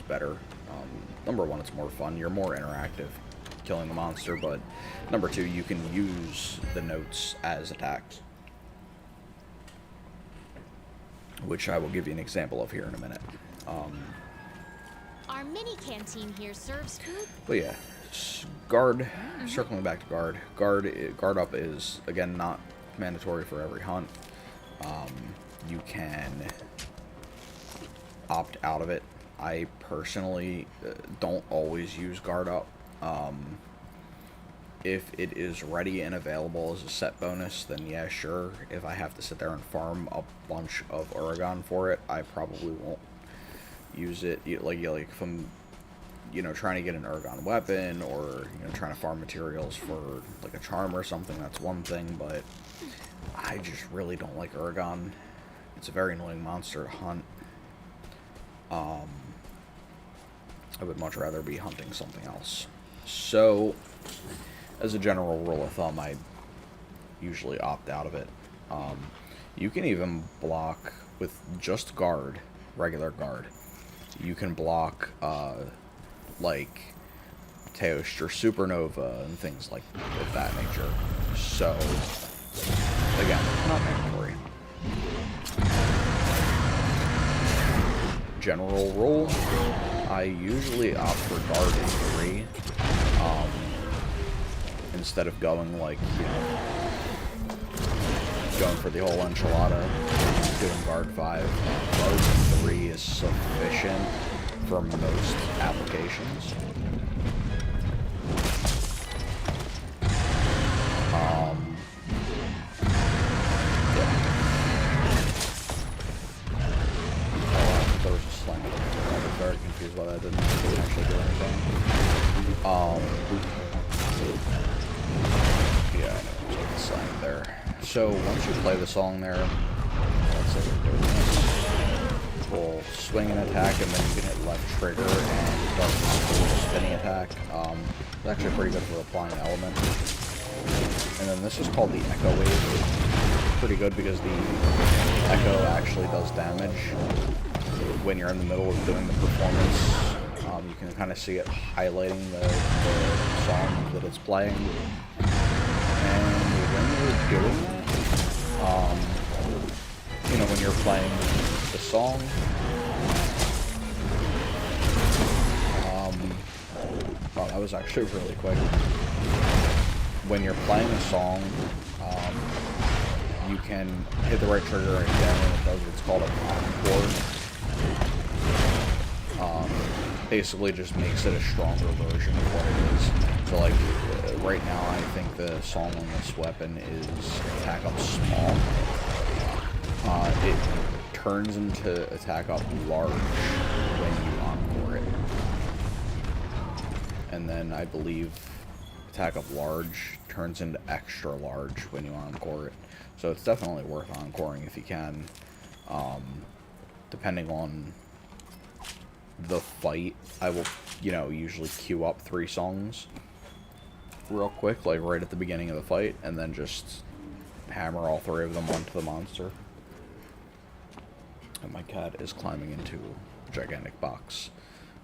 better. Number one, it's more fun. You're more interactive killing the monster, but number two, you can use the notes as attacks, which I will give you an example of here in a minute.
Our mini canteen here serves food.
But yeah, guard, circling back to guard up is, again, not mandatory for every hunt. You can opt out of it. I personally don't always use guard up. If it is ready and available as a set bonus, then yeah, sure. If I have to sit there and farm a bunch of Uragaan for it, I probably won't use it. Like if I'm, trying to get an Uragaan weapon, or trying to farm materials for like a charm or something, that's one thing. But I just really don't like Uragaan. It's a very annoying monster to hunt. I would much rather be hunting something else. So, as a general rule of thumb, I usually opt out of it. You can even block with just guard, regular guard. You can block, like, Teostra Supernova and things like of that nature. So, again, not mandatory. general rule, I usually opt for guard in 3, instead of going like, you know, going for the whole enchilada, doing guard 5. Guard 3 is sufficient for most applications. There was a slam. I was very confused why that didn't actually do anything. Yeah, I know. It's a slam there. So once you play the song there, let's say we're doing this. We'll swing an attack, and then you can hit left trigger and dark spinning attack. It's actually pretty good for applying element. And then this is called the Echo Wave. Pretty good because the Echo actually does damage when you're in the middle of doing the performance. You can kind of see it highlighting the song that it's playing. And when you're doing that, you know, when you're playing the song, wow, that was actually really quick. When you're playing a song, you can hit the right trigger and again, it does what's called an encore. Basically just makes it a stronger version of what it is. So like, right now I think the song on this weapon is attack up small. It turns into attack up large when you encore it. And then I believe attack up large turns into extra large when you encore it. So it's definitely worth encoring if you can. Depending on the fight, I will, you know, usually queue up 3 songs real quick, like right at the beginning of the fight, and then just hammer all 3 of them onto the monster. And my cat is climbing into a gigantic box,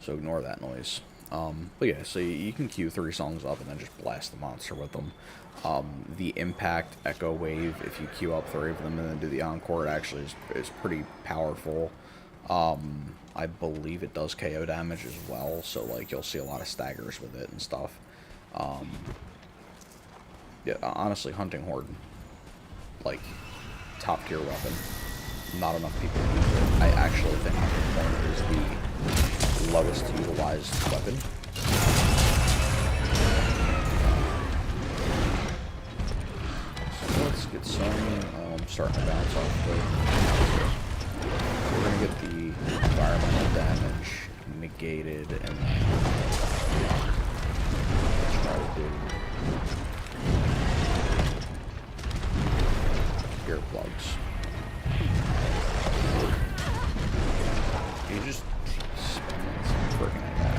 so ignore that noise. But yeah, so you can queue 3 songs up and then just blast the monster with them. The Impact Echo Wave, if you queue up 3 of them and then do the encore, it actually is pretty powerful. I believe it does KO damage as well, so like you'll see a lot of staggers with it and stuff. Yeah, honestly, Hunting Horde, like, top tier weapon. Not enough people use it. I actually think Hunting Horde is the lowest utilized weapon. So let's get some, I'm starting to bounce off the... We're going to get the environmental damage negated, and then let's try to do earplugs. You just spam some freaking attack.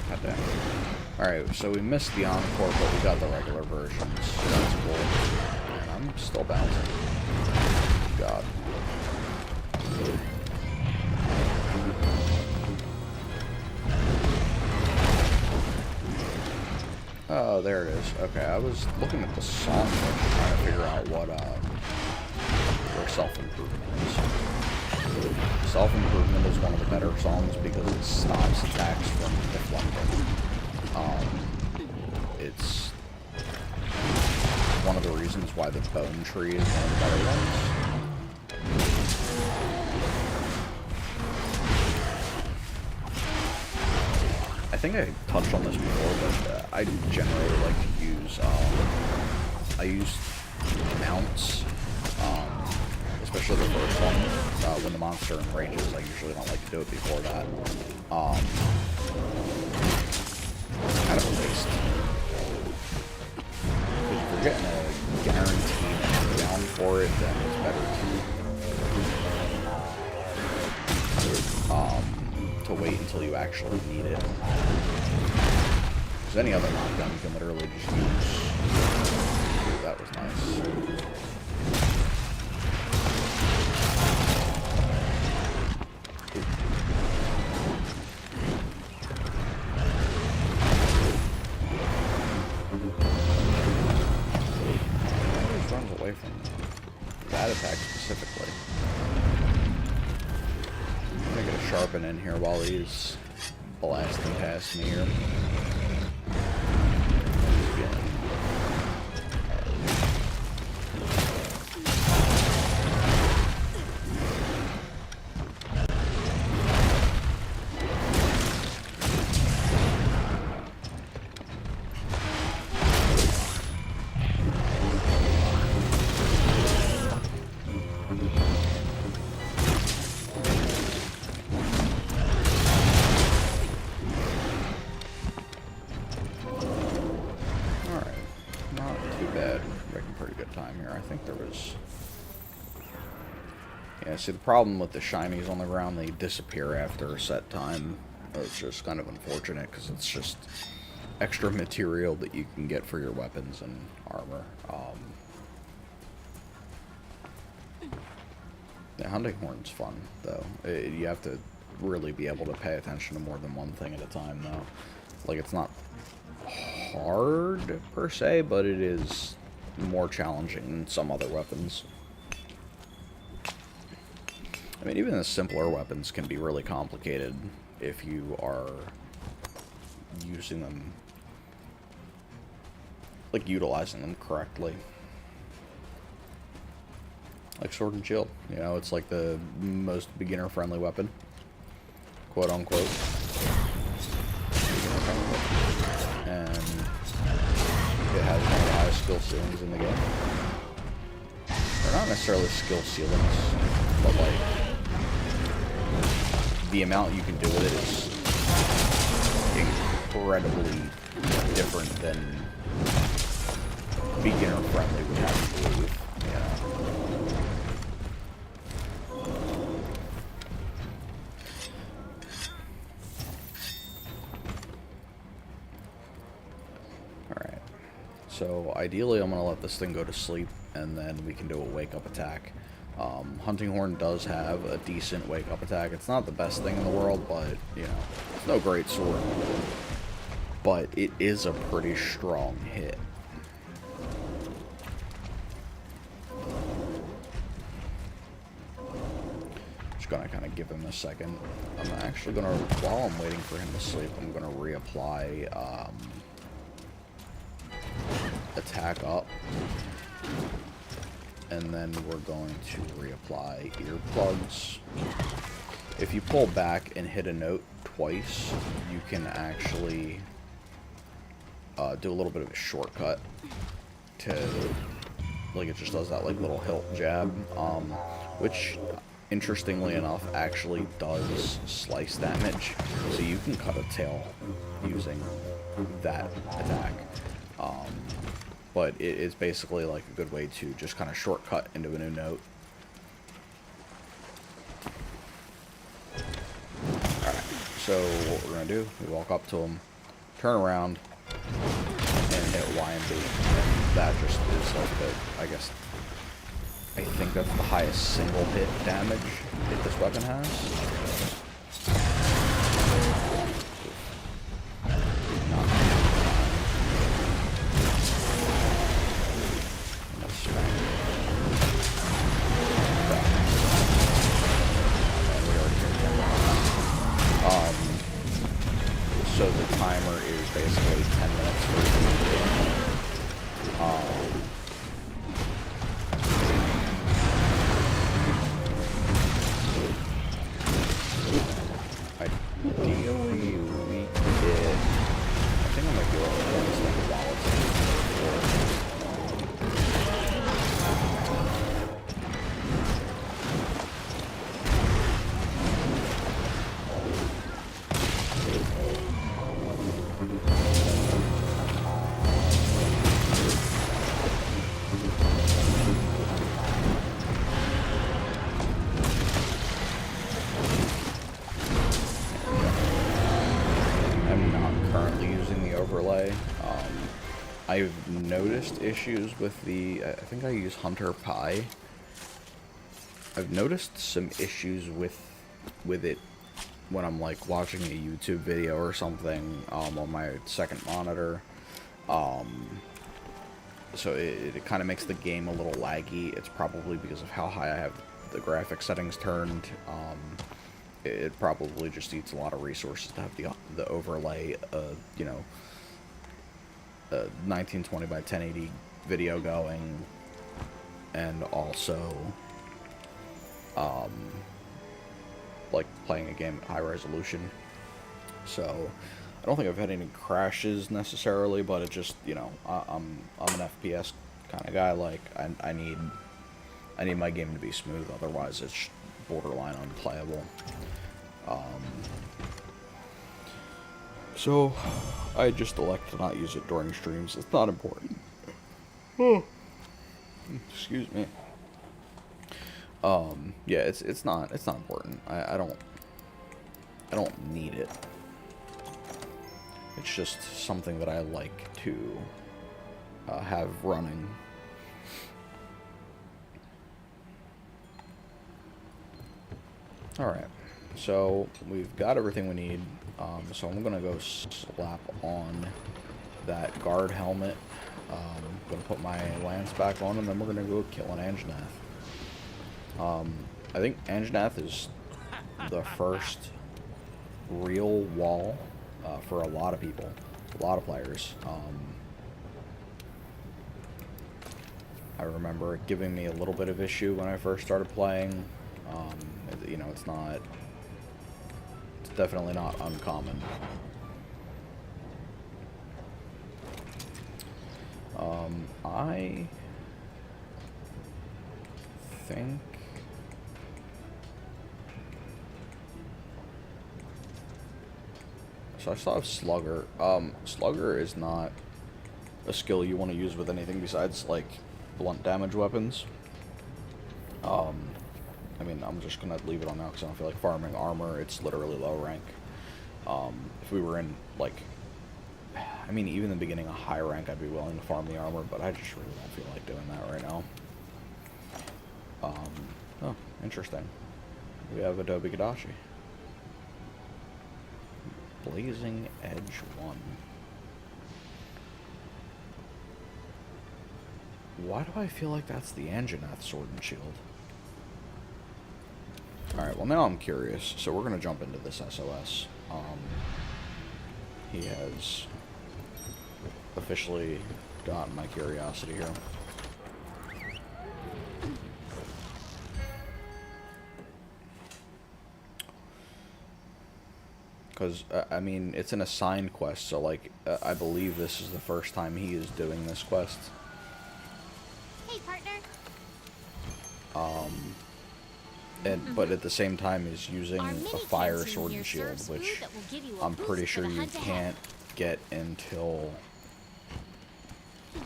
God damn. Alright, so we missed the encore, but we got the regular versions, so that's cool. And I'm still bouncing. God. Oh, there it is. Okay, I was looking at the song, trying to figure out what, where Self-Improvement is. Self-Improvement is one of the better songs because it stops attacks from deflecting. It's one of the reasons why the Bone Tree is one of the better ones. I think I touched on this before, but I generally like to use, I use mounts, especially the first one, when the monster in ranges. I usually don't like to do it before that. Kind of a waste. Because if you're getting a guaranteed down for it, then it's better to wait until you actually need it. Because any other knockdown you can literally just use. Ooh, that was nice. sharpen in here while he's blasting past me here. Yeah, see, the problem with the shinies on the ground, they disappear after a set time. It's just kind of unfortunate, because it's just extra material that you can get for your weapons and armor. Yeah, hunting horn's fun, though. You have to really be able to pay attention to more than one thing at a time, though. Like, it's not hard, per se, but it is more challenging than some other weapons. I mean, even the simpler weapons can be really complicated if you are using them, like, utilizing them correctly. Like Sword and Shield, you know, it's like the most beginner-friendly weapon, quote-unquote. And it has one of the highest skill ceilings in the game. They're not necessarily skill ceilings, but, like, the amount you can do with it is incredibly different than beginner-friendly would have to believe, you know. Alright, so ideally I'm going to let this thing go to sleep, and then we can do a wake-up attack. Hunting Horn does have a decent wake-up attack. It's not the best thing in the world, but, you know, it's no great sword. But it is a pretty strong hit. Just gonna kind of give him a second. I'm actually gonna, while I'm waiting for him to sleep, I'm gonna reapply, attack up. And then we're going to reapply earplugs. If you pull back and hit a note twice, you can actually do a little bit of a shortcut to, like, it just does that, like, little hilt jab, which, interestingly enough, actually does slice damage, so you can cut a tail using that attack. But it is basically like a good way to just kind of shortcut into a new note. Alright, so what we're going to do, we walk up to him, turn around, and hit Y and B. And that just is like the, I guess, I think that's the highest single hit damage that this weapon has. So the timer is basically 10 minutes for each ideally, we did, I think I might do all this like volatility. I've noticed issues with the, I think I use Hunter Pi. I've noticed some issues with it when I'm like watching a YouTube video or something on my second monitor. So it kind of makes the game a little laggy. It's probably because of how high I have the graphics settings turned. it probably just eats a lot of resources to have the overlay, you know, 1920 by 1080 video going, and also, like playing a game at high resolution. So, I don't think I've had any crashes necessarily, but it just, you know, I'm an FPS kind of guy. Like, I need my game to be smooth, otherwise it's borderline unplayable. So I just elect to not use it during streams. It's not important. Excuse me. Yeah, it's not important. I don't need it. It's just something that I like to have running. Alright, so we've got everything we need. So I'm gonna go slap on that guard helmet. I'm gonna put my lance back on, and then we're gonna go kill an Anjanath. I think Anjanath is the first real wall for a lot of people, a lot of players. I remember it giving me a little bit of issue when I first started playing. You know, it's definitely not uncommon. I think so. I still have Slugger. Slugger is not a skill you want to use with anything besides like blunt damage weapons. I mean, I'm just gonna leave it on now because I don't feel like farming armor. It's literally low rank. If we were in, like, I mean, even in the beginning of high rank, I'd be willing to farm the armor, but I just really don't feel like doing that right now. Oh, interesting. We have Adobe Kadashi. Blazing Edge 1. Why do I feel like that's the Anjanath Sword and Shield? Alright, well now I'm curious, so we're going to jump into this SOS. He has officially gotten my curiosity here. Because, I mean, it's an assigned quest, so, like, I believe this is the first time he is doing this quest.
Hey, partner.
But at the same time is using a fire sword and shield, which I'm pretty sure you can't get until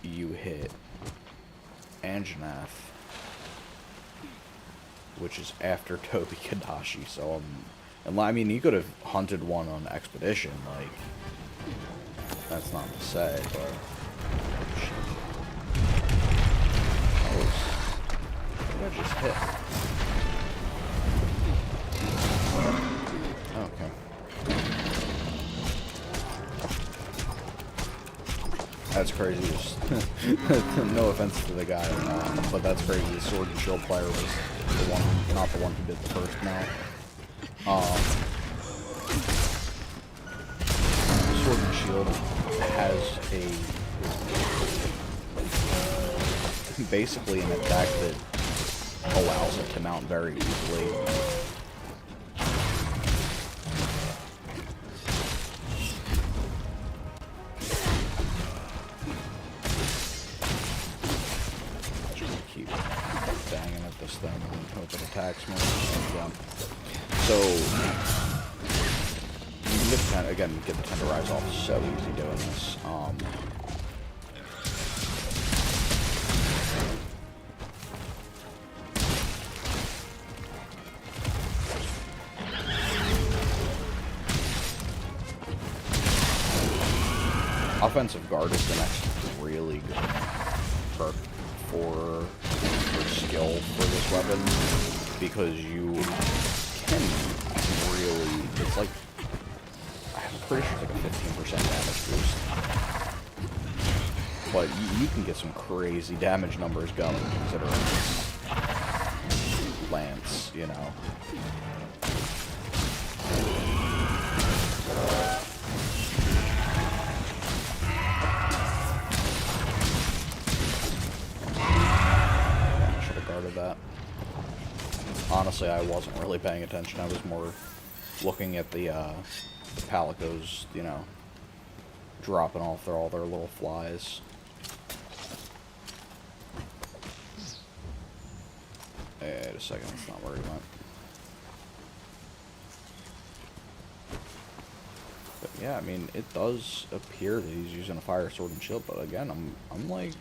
you hit Anjanath, which is after Toby Kadashi. So I mean, you could have hunted one on Expedition, like, that's not to say, but what did I just hit? Okay. That's crazy. No offense to the guy, but that's crazy. The Sword and Shield player was the one, not the one who did the first mount. Sword and Shield has basically an attack that allows it to mount very easily. Attacks me. Yeah. So you get kind of, again, get the Tenderize off so easy doing this. Offensive Guard is the next really good perk for skill for this weapon, because you can really, it's like, I'm pretty sure it's like a 15% damage boost, but you can get some crazy damage numbers going considering Lance, you know. I should have guarded that. Honestly, I wasn't really paying attention. I was more looking at the palicos, you know, dropping off all their little flies. Wait a second, that's not where he went. But yeah, I mean, it does appear that he's using a fire sword and shield, but again, I'm like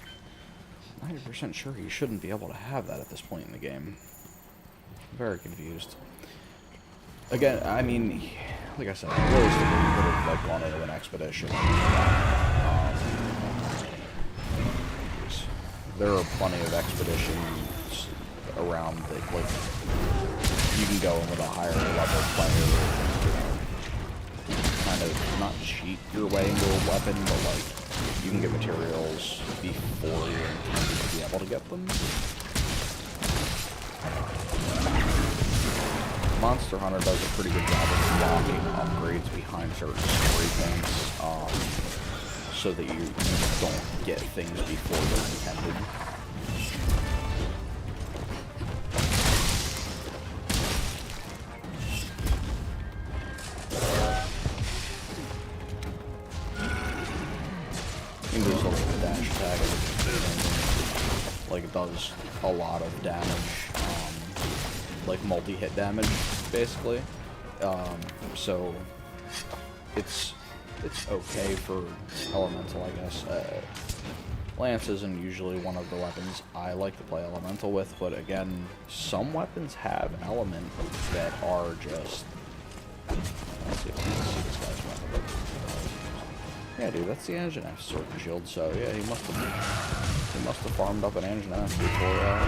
90% sure he shouldn't be able to have that at this point in the game. Very confused. Again, I mean, like I said, realistically, he could have like gone into an expedition. There are plenty of expeditions around that, like, you can go in with a higher level player, you know, kind of not cheat your way into a weapon, but like you can get materials before you're intended to be able to get them. Monster Hunter does a pretty good job of blocking upgrades behind certain story points, so that you don't get things before they're intended. You can do a little dash attack, like it does a lot of damage. Like multi-hit damage, basically. So it's okay for elemental, I guess. Lance isn't usually one of the weapons I like to play elemental with, but again, some weapons have element that are just. Let's see if we can see this guy's weapon. Yeah, dude, that's the Anjanath sword and shield. So yeah, he must have farmed up an Anjanath before.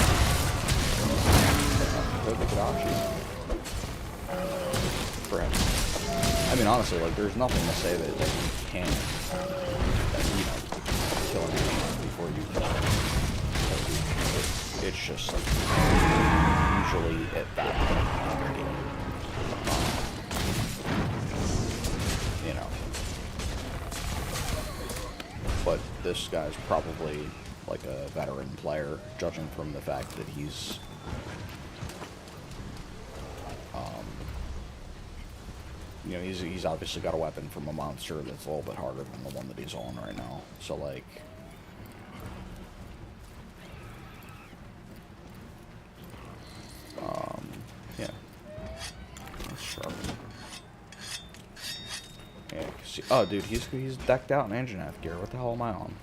For him. I mean, honestly, like, there's nothing to say that you can't, you know, kill an animal before you kill it. It's just usually at that point in the game, you know. But this guy's probably like a veteran player, judging from the fact that he's you know, he's obviously got a weapon from a monster that's a little bit harder than the one that he's on right now. So, like, yeah. Let's sharpen. Yeah, see, oh, dude, he's decked out in Anjanath gear. What the hell am I on?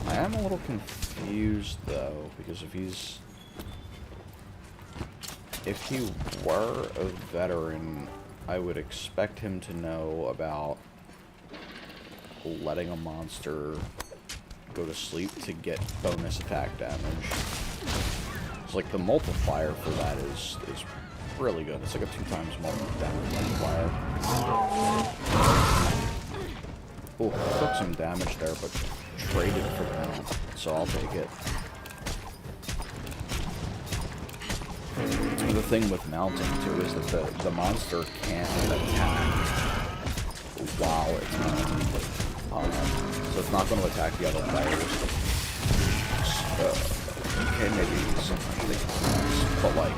I am a little confused though, because if he were a veteran, I would expect him to know about letting a monster go to sleep to get bonus attack damage. It's like the multiplier for that is really good. It's like a 2 times damage multiplier. Oh, took some damage there, but traded for the mount, so I'll take it. The thing with mounting too is that the monster can't attack while it's mounted. So it's not going to attack the other players. Okay, maybe sometimes they can, but like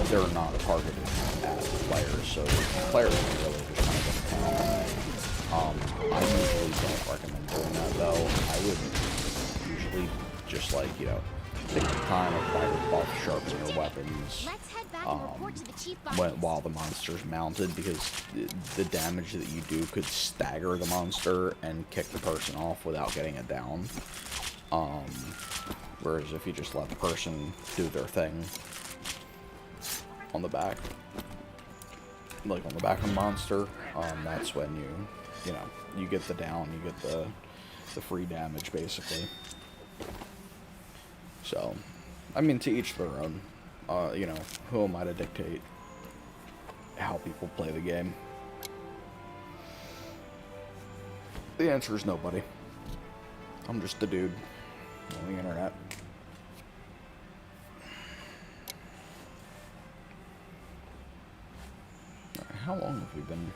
they're not targeted at players, so players are really just kind of going to attack. I usually don't recommend doing that though. I would usually just, like, you know, take the time, apply the buff, sharpen your weapons while the monster's mounted, because the damage that you do could stagger the monster and kick the person off without getting it down. Whereas if you just let the person do their thing on the back, like on the back of the monster, that's when you know, you get the down, you get the free damage, basically. So, I mean, to each their own. You know, who am I to dictate how people play the game? The answer is nobody. I'm just a dude On the internet. Alright, how long have we been?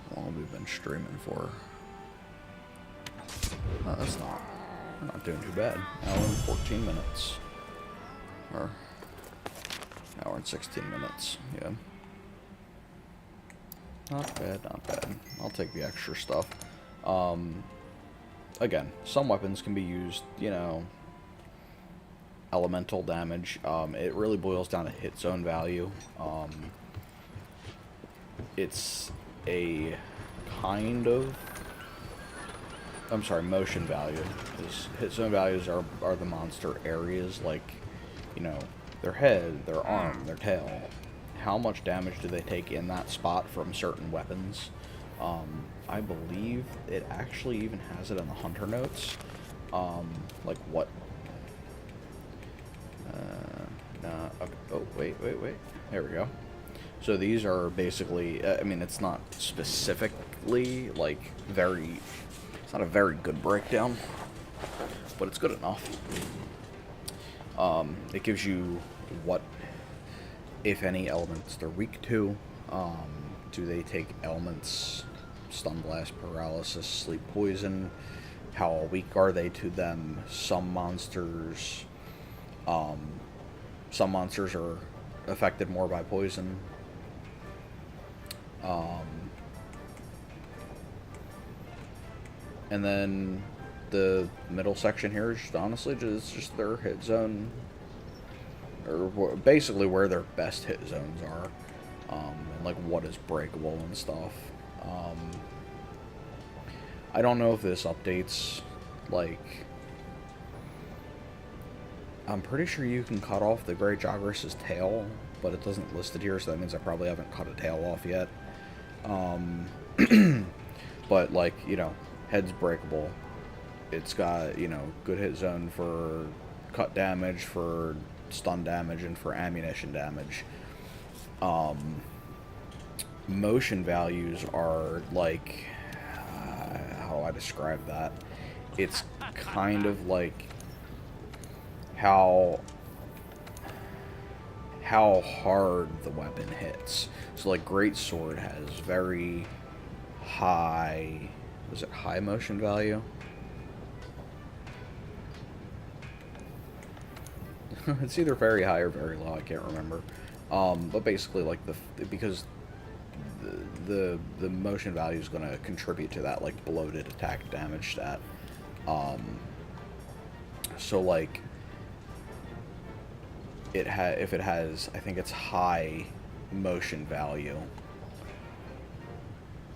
How long have we been streaming for? Oh, that's not. We're not doing too bad. Hour and 14 minutes. Or hour and 16 minutes. Yeah. Not bad, not bad. I'll take the extra stuff. Again, some weapons can be used, you know, elemental damage. It really boils down to hit zone value. It's a kind of... I'm sorry, motion value. Hit zone values are the monster areas, like, you know, their head, their arm, their tail. How much damage do they take in that spot from certain weapons? I believe it actually even has it in the hunter notes. Like what? Nah, okay. Oh, wait. There we go. So these are basically, I mean, it's not specifically, like, it's not a very good breakdown, but it's good enough. It gives you what, if any, elements they're weak to. Do they take elements, stun blast, paralysis, sleep poison? How weak are they to them? Some monsters are affected more by poison. And then the middle section here is just, honestly just their hit zone, or basically where their best hit zones are, and like what is breakable and stuff. I don't know if this updates, like, I'm pretty sure you can cut off the Great Jagras' tail, but it doesn't list it here, so that means I probably haven't cut a tail off yet. But, like, you know, head's breakable. It's got, you know, good hit zone for cut damage, for stun damage, and for ammunition damage. Motion values are, like, how do I describe that? It's kind of like how hard the weapon hits. So, like, Greatsword has very high, was it high motion value? It's either very high or very low, I can't remember. But basically, like, because the motion value is going to contribute to that, like, bloated attack damage stat. So, like, if it has, I think it's high motion value,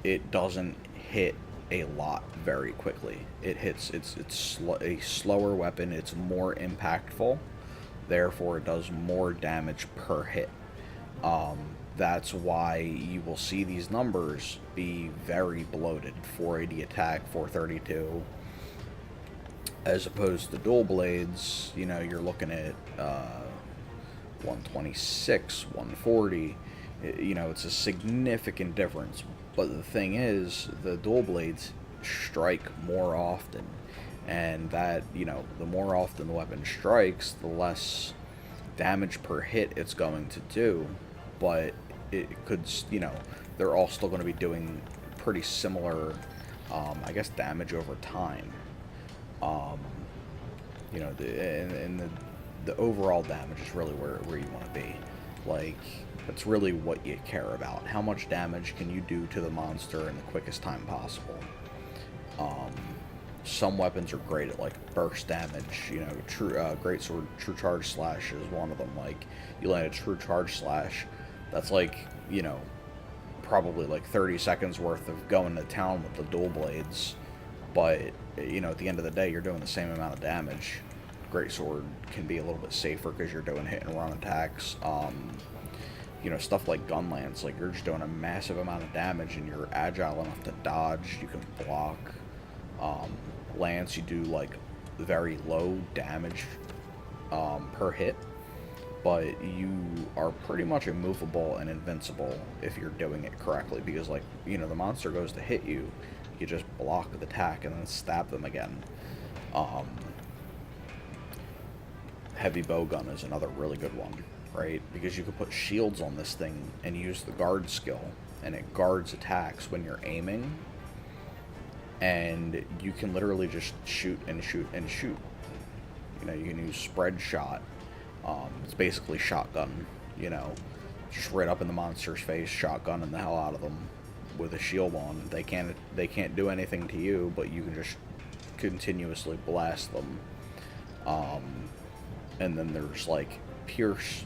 it doesn't hit a lot very quickly. It hits, it's a slower weapon, it's more impactful, therefore it does more damage per hit. That's why you will see these numbers be very bloated. 480 attack, 432. As opposed to dual blades, you know, you're looking at 126, 140. You know, it's a significant difference. But the thing is, the dual blades strike more often. And that, you know, the more often the weapon strikes, the less damage per hit it's going to do. But it could, you know, they're all still going to be doing pretty similar, I guess, damage over time. You know, the overall damage is really where you want to be. Like, that's really what you care about. How much damage can you do to the monster in the quickest time possible? Some weapons are great at, like, burst damage. You know, Greatsword True Charge Slash is one of them. Like, you land a True Charge Slash, that's like, you know, probably like 30 seconds worth of going to town with the dual blades. But, you know, at the end of the day, you're doing the same amount of damage. Greatsword can be a little bit safer because you're doing hit and run attacks. You know, stuff like gun lance, like, you're just doing a massive amount of damage and you're agile enough to dodge, you can block. Lance, you do, like, very low damage per hit, but you are pretty much immovable and invincible if you're doing it correctly, because, like, you know, the monster goes to hit you, you just block the attack and then stab them again. Um, heavy bowgun is another really good one, right? Because you can put shields on this thing and use the guard skill, and it guards attacks when you're aiming, and you can literally just shoot and shoot and shoot. You know, you can use spread shot. It's basically shotgun, you know, just right up in the monster's face, shotgunning the hell out of them with a shield on. They can't do anything to you, but you can just continuously blast them. And then there's like pierce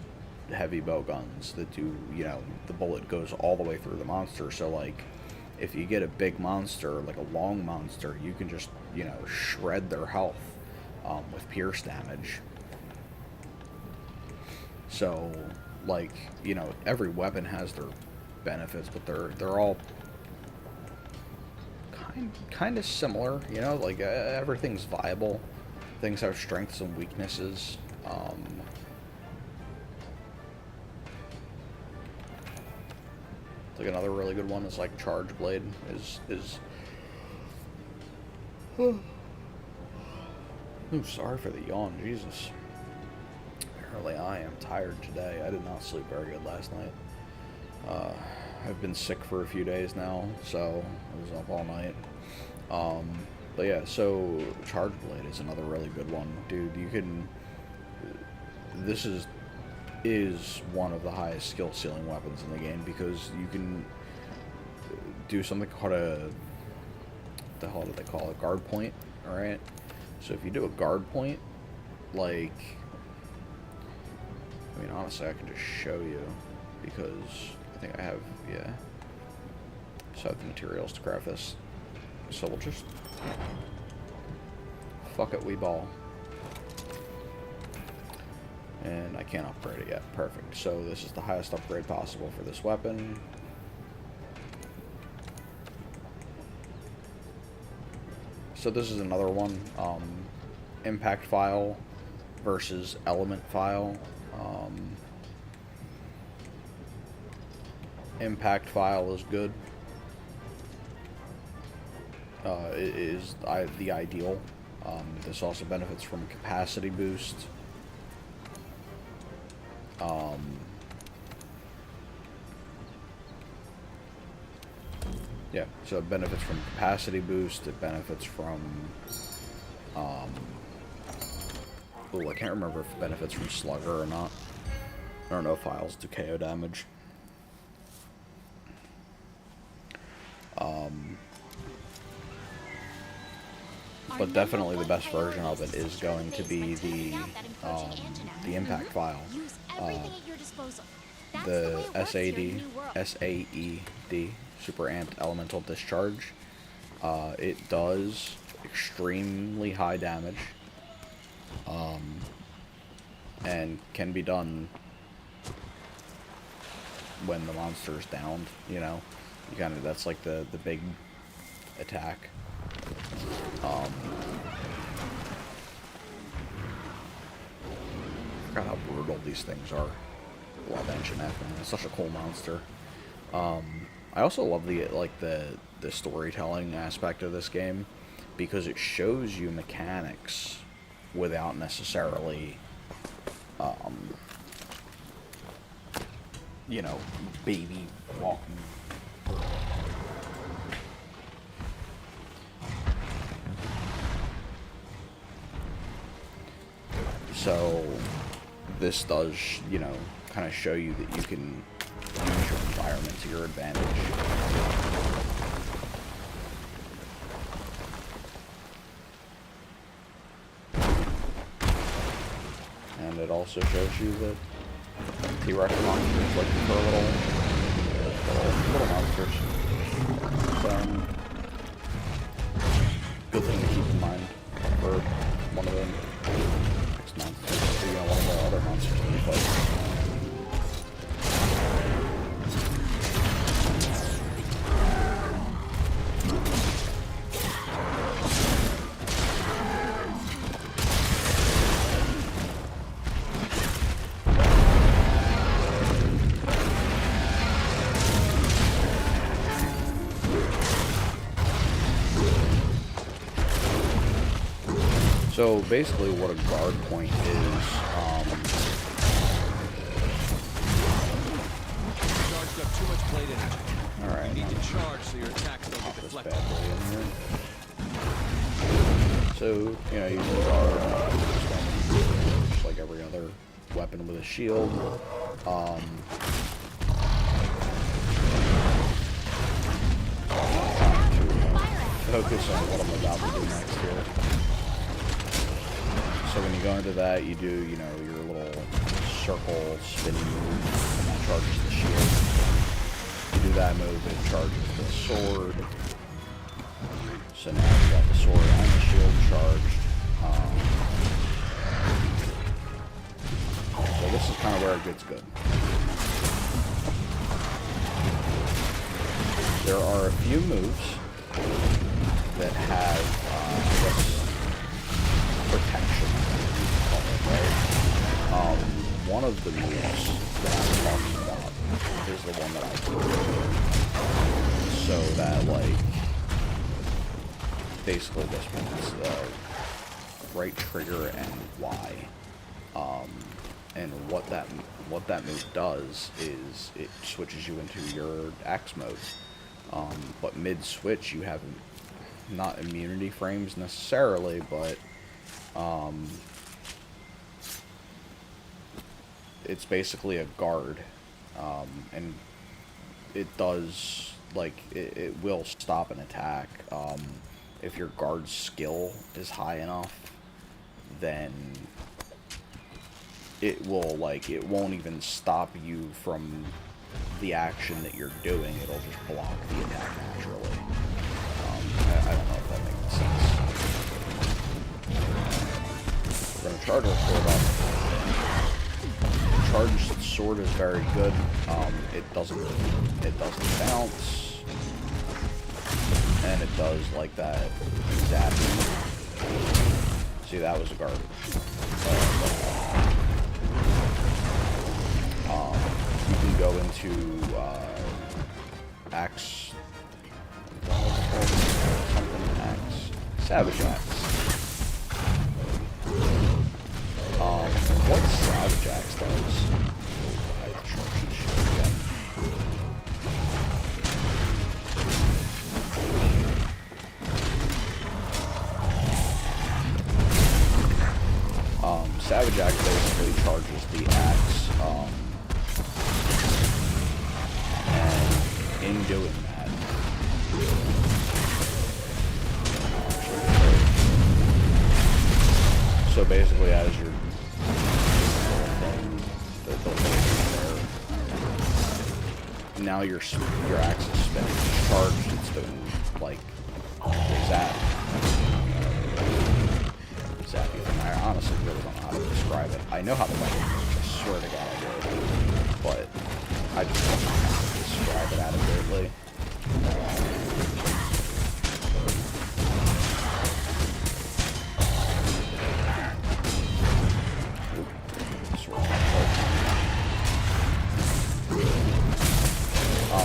heavy bow guns that do, you know, the bullet goes all the way through the monster. So like if you get a big monster, like a long monster, you can just, you know, shred their health with pierce damage. So like, you know, every weapon has their benefits, but they're all kind of similar, you know, like everything's viable. Things have strengths and weaknesses. Like another really good one is like Charge Blade is Ooh, sorry for the yawn, Jesus. Apparently I am tired today. I did not sleep very good last night. I've been sick for a few days now, so I was up all night. But yeah, so Charge Blade is another really good one. Dude, you can... This is one of the highest skill ceiling weapons in the game, because you can do something called a... What the hell do they call it? Guard point, alright? So if you do a guard point, like... I mean, honestly, I can just show you, because I think I have, yeah. So I have the materials to craft this. So we'll just... Fuck it, we ball. And I can't upgrade it yet. Perfect. So this is the highest upgrade possible for this weapon. So this is another one. Impact file versus element file. Impact file is good. It is the ideal. This also benefits from capacity boost. Yeah, so it benefits from capacity boost. It benefits from oh, I can't remember if it benefits from slugger or not. I don't know if files do KO damage. But definitely the best version of it is going to be the impact file. The SAED, Super Ant Elemental Discharge. It does extremely high damage. And can be done when the monster is downed, you know. You kind of, that's like the big attack. I forgot how brutal these things are. Blood Engine F, man. It's such a cool monster. I also love the storytelling aspect of this game, because it shows you mechanics without necessarily, you know, baby walking. So this does, you know, kind of show you that you can use your environment to your advantage. And it also shows you that T-Rex monsters like for little monsters. So, good thing to keep in mind for one of the next monsters. So, you know, one of the other monsters that we fight. So basically what a guard point is,
Charged up too much blade energy.
alright,
You need to charge so your attacks don't get
this
deflected.
bad boy in here. So, you know, you can guard, just like every other weapon with a shield. Focus on what I'm about to do next here. So when you go into that, you do, you know, your little circle spinning move, and that charges the shield. You do that move, it charges the sword. So now you got the sword and the shield charged. So this is kind of where it gets good. There are a few moves that have protection, right? One of the moves that I'm talking about is the one that I do. So that, like, basically this one is right trigger and Y. And what that move does is it switches you into your axe mode. But mid-switch, you have not immunity frames necessarily, but it's basically a guard, and it does, like, it will stop an attack. If your guard's skill is high enough, then it will, like, it won't even stop you from the action that you're doing. It'll just block the attack naturally. I don't know if that makes sense. We're gonna charge our sword up. Charged sword is very good. It doesn't bounce, and it does like that zapping. See, that was a garbage. You can go into axe. Something axe. Savage axe. What Savage axe does? I charge this shit again. Savage axe basically charges the axe. And in doing that, so basically, as you're now your axe is spinning, it's charged, it's doing like zap. Zappy thing. I honestly really don't know how to describe it. I know how to play it. I swear to God I do. But I just don't know how to describe it adequately.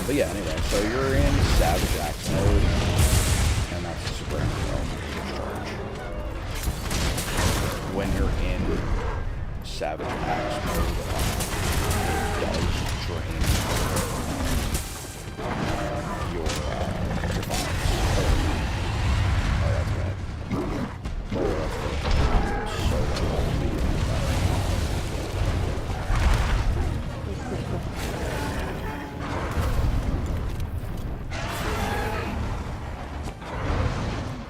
But yeah, anyway, so you're in Savage Axe mode, and that's the super charge. When you're in Savage Axe mode, it does drain your vials. Oh, that's bad. Oh, that's good. So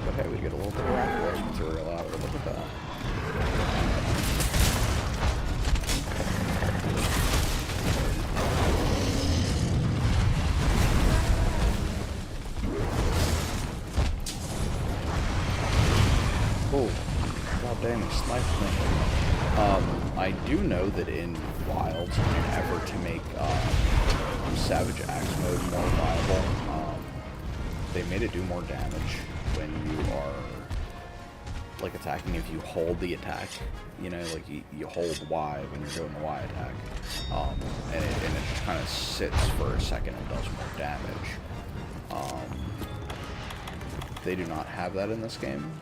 but hey, we get a little bit of Rakdos material out of it. Look at that. Oh, god damn, he sniped me. I do know that in Wilds, in an effort to make Savage Axe mode more viable, they made it do more damage when you are, like, attacking. If you hold the attack, you know, like, you hold Y when you're doing the Y attack, and it just kind of sits for a second and does more damage. They do not have that in this game.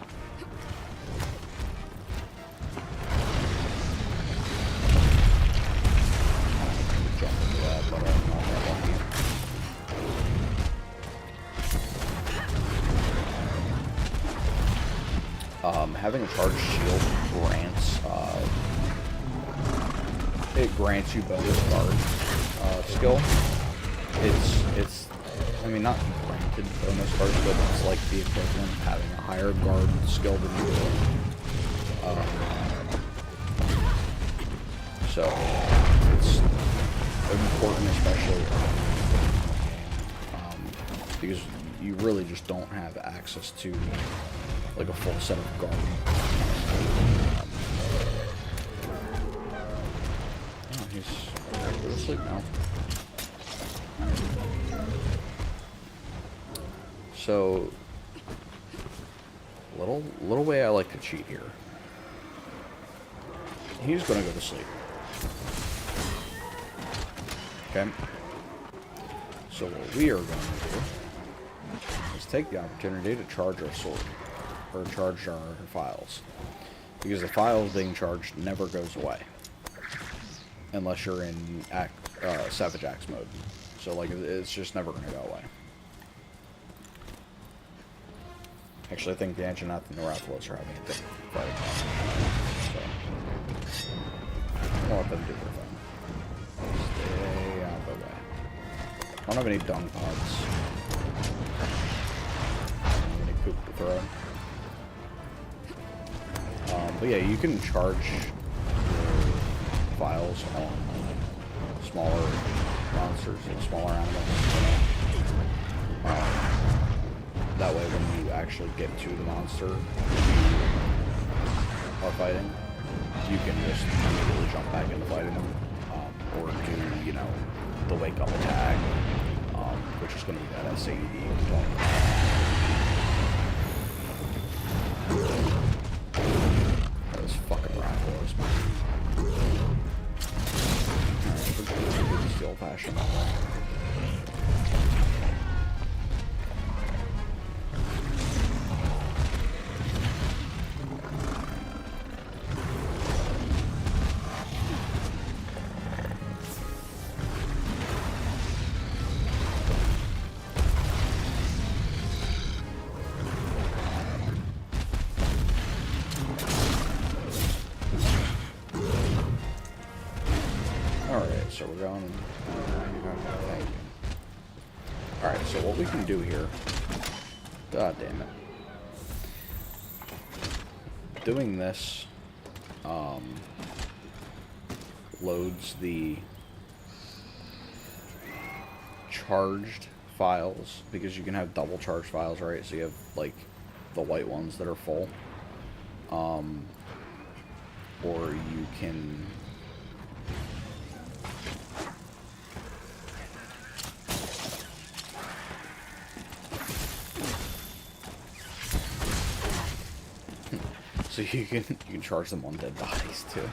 having a charged shield grants, it grants you bonus guard skill. It's, I mean, not granted bonus guard, but it's like the equivalent of having a higher guard skill than you do. So, it's important, especially because you really just don't have access to like a full set of guard. Oh, he's go to sleep now. So, little way I like to cheat here. He's gonna go to sleep. Okay. So what we are going to do is take the opportunity to charge our sword, or charge our files, because the files being charged never goes away unless you're in Savage Axe mode. So like it's just never going to go away. Actually, I think the Anjanath and the Rathalos are having a different fight. So I'll let them do their thing. Stay out of the way. I don't have any dung pods. I don't have any poop to throw. But yeah, you can charge your files on smaller monsters and smaller animals. That way, when you actually get to the monster you are fighting, you can just immediately jump back into fighting them, or do, you know, the wake up attack, which is going to be that SAED component. Those fucking Rathalos, man. Alright, we're going to do this the old-fashioned way. So we're going. Thank you. Alright, so what we can do here. God damn it. Doing this loads the charged files, because you can have double charged files, right? So you have like the white ones that are full. Or you can so you can charge them on dead bodies too.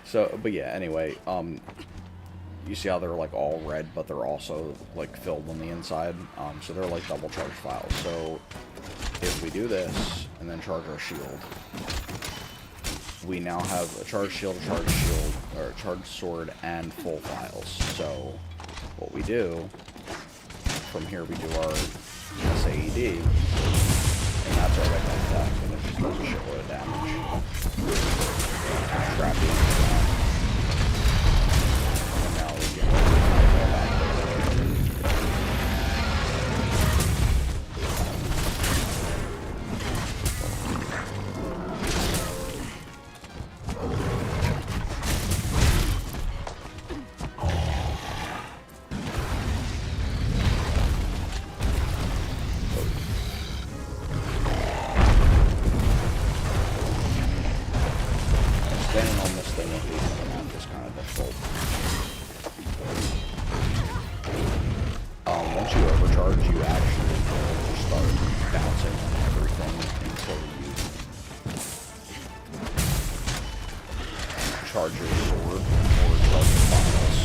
So, but yeah, anyway, you see how they're like all red, but they're also like filled on the inside. So they're like double charged files. So if we do this and then charge our shield, we now have a charged shield, or a charged sword, and full files. So what we do from here, we do our SAED, and that's our red attack, and it just does a shitload of damage. Trap the enemy down. And now we can go back. Standing on this thing with these on the map is kind of difficult. Once you overcharge, you actually just start bouncing on everything until you charge your sword or charge your files.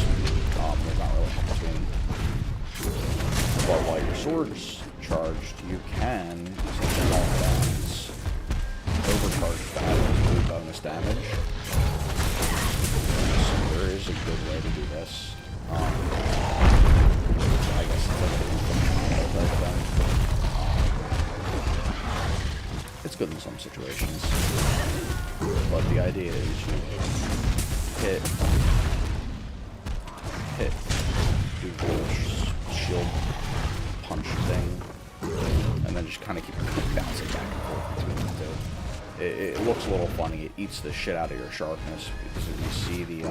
There's not really much between. But while your sword's charged, you can, since you're all guns, overcharge battles to do bonus damage. So there is a good way to do this. I guess it's like a type thing. it's good in some situations. But the idea is you hit, do the little shield punch thing, and then just kind of keep bouncing back and forth between the two. It looks a little funny. It eats the shit out of your sharpness, because if you see the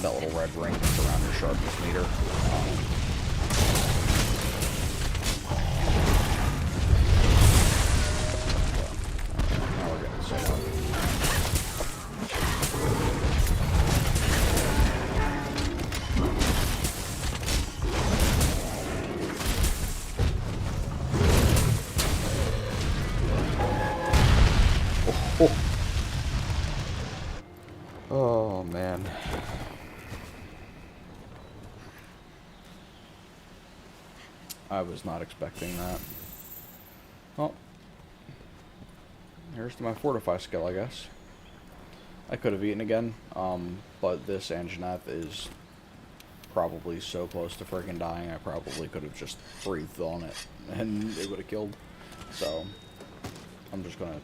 that little red ring that's around your sharpness meter. Now we're getting somewhere. Oh man. I was not expecting that. Well, here's to my fortify skill, I guess. I could have eaten again, but this Anjanath is probably so close to freaking dying, I probably could have just breathed on it, and it would have killed. So, I'm just gonna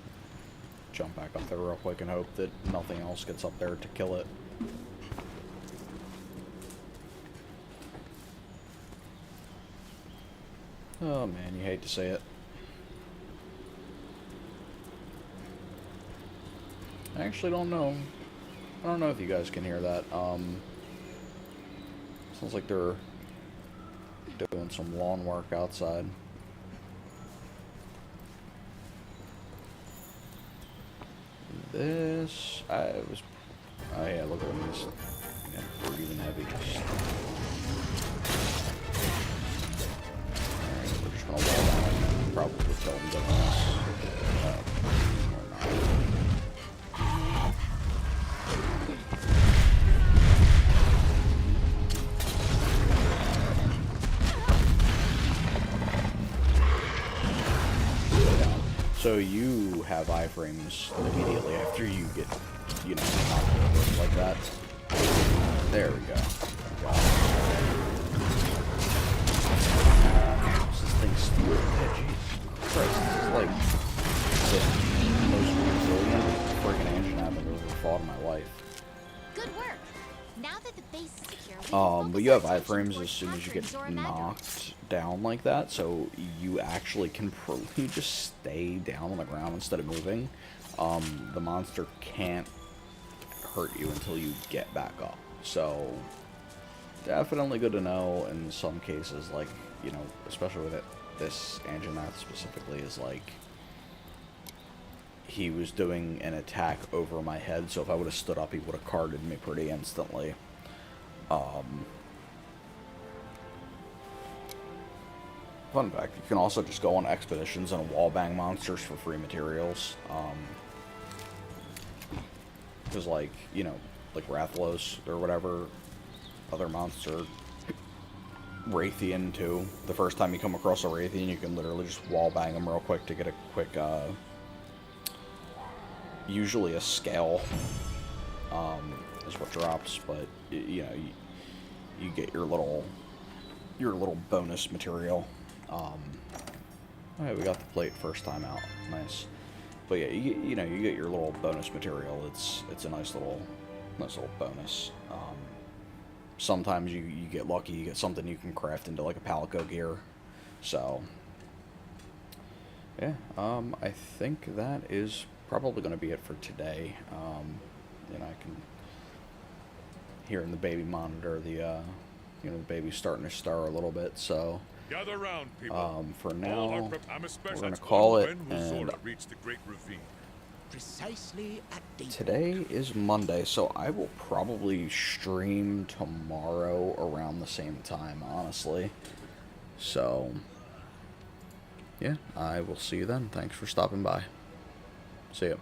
jump back up there real quick and hope that nothing else gets up there to kill it. Oh man, you hate to say it. I actually don't know. I don't know if you guys can hear that. Sounds like they're doing some lawn work outside. This, oh yeah, look at him, he's breathing heavy. Alright, we're just gonna wall down and probably kill him doing this. So you have iframes immediately after you get, you know, knocked over like that. There we go. This thing's stupid. Jeez Christ, this is like the most resilient friggin' engine I've ever fought in my life.
Good work. Now that the base is secure,
But you have iframes as soon as you get knocked down like that, so you actually can probably just stay down on the ground instead of moving. The monster can't hurt you until you get back up. So, definitely good to know in some cases, like, you know, especially with this Anjanath specifically, is like, he was doing an attack over my head, so if I would have stood up, he would have carded me pretty instantly. Fun fact, you can also just go on expeditions and wallbang monsters for free materials. Because, like, you know, like Rathalos or whatever other monster, Raytheon too. The first time you come across a Raytheon, you can literally just wallbang them real quick to get a quick, usually a scale, is what drops, but, you know, you get your little bonus material. Okay, we got the plate first time out. Nice. But yeah, you know, you get your little bonus material. It's a nice little bonus. Sometimes you get lucky, you get something you can craft into like a Palico gear. So yeah, I think that is probably going to be it for today. You know, I can hear in the baby monitor the you know, the baby's starting to stir a little bit. So
Gather round, people.
for now, we're going to
That's
call it,
when will
and
Zora reach the Great Ravine.
Precisely at daybreak.
today is Monday, so I will probably stream tomorrow around the same time, honestly. So, yeah, I will see you then. Thanks for stopping by. See ya.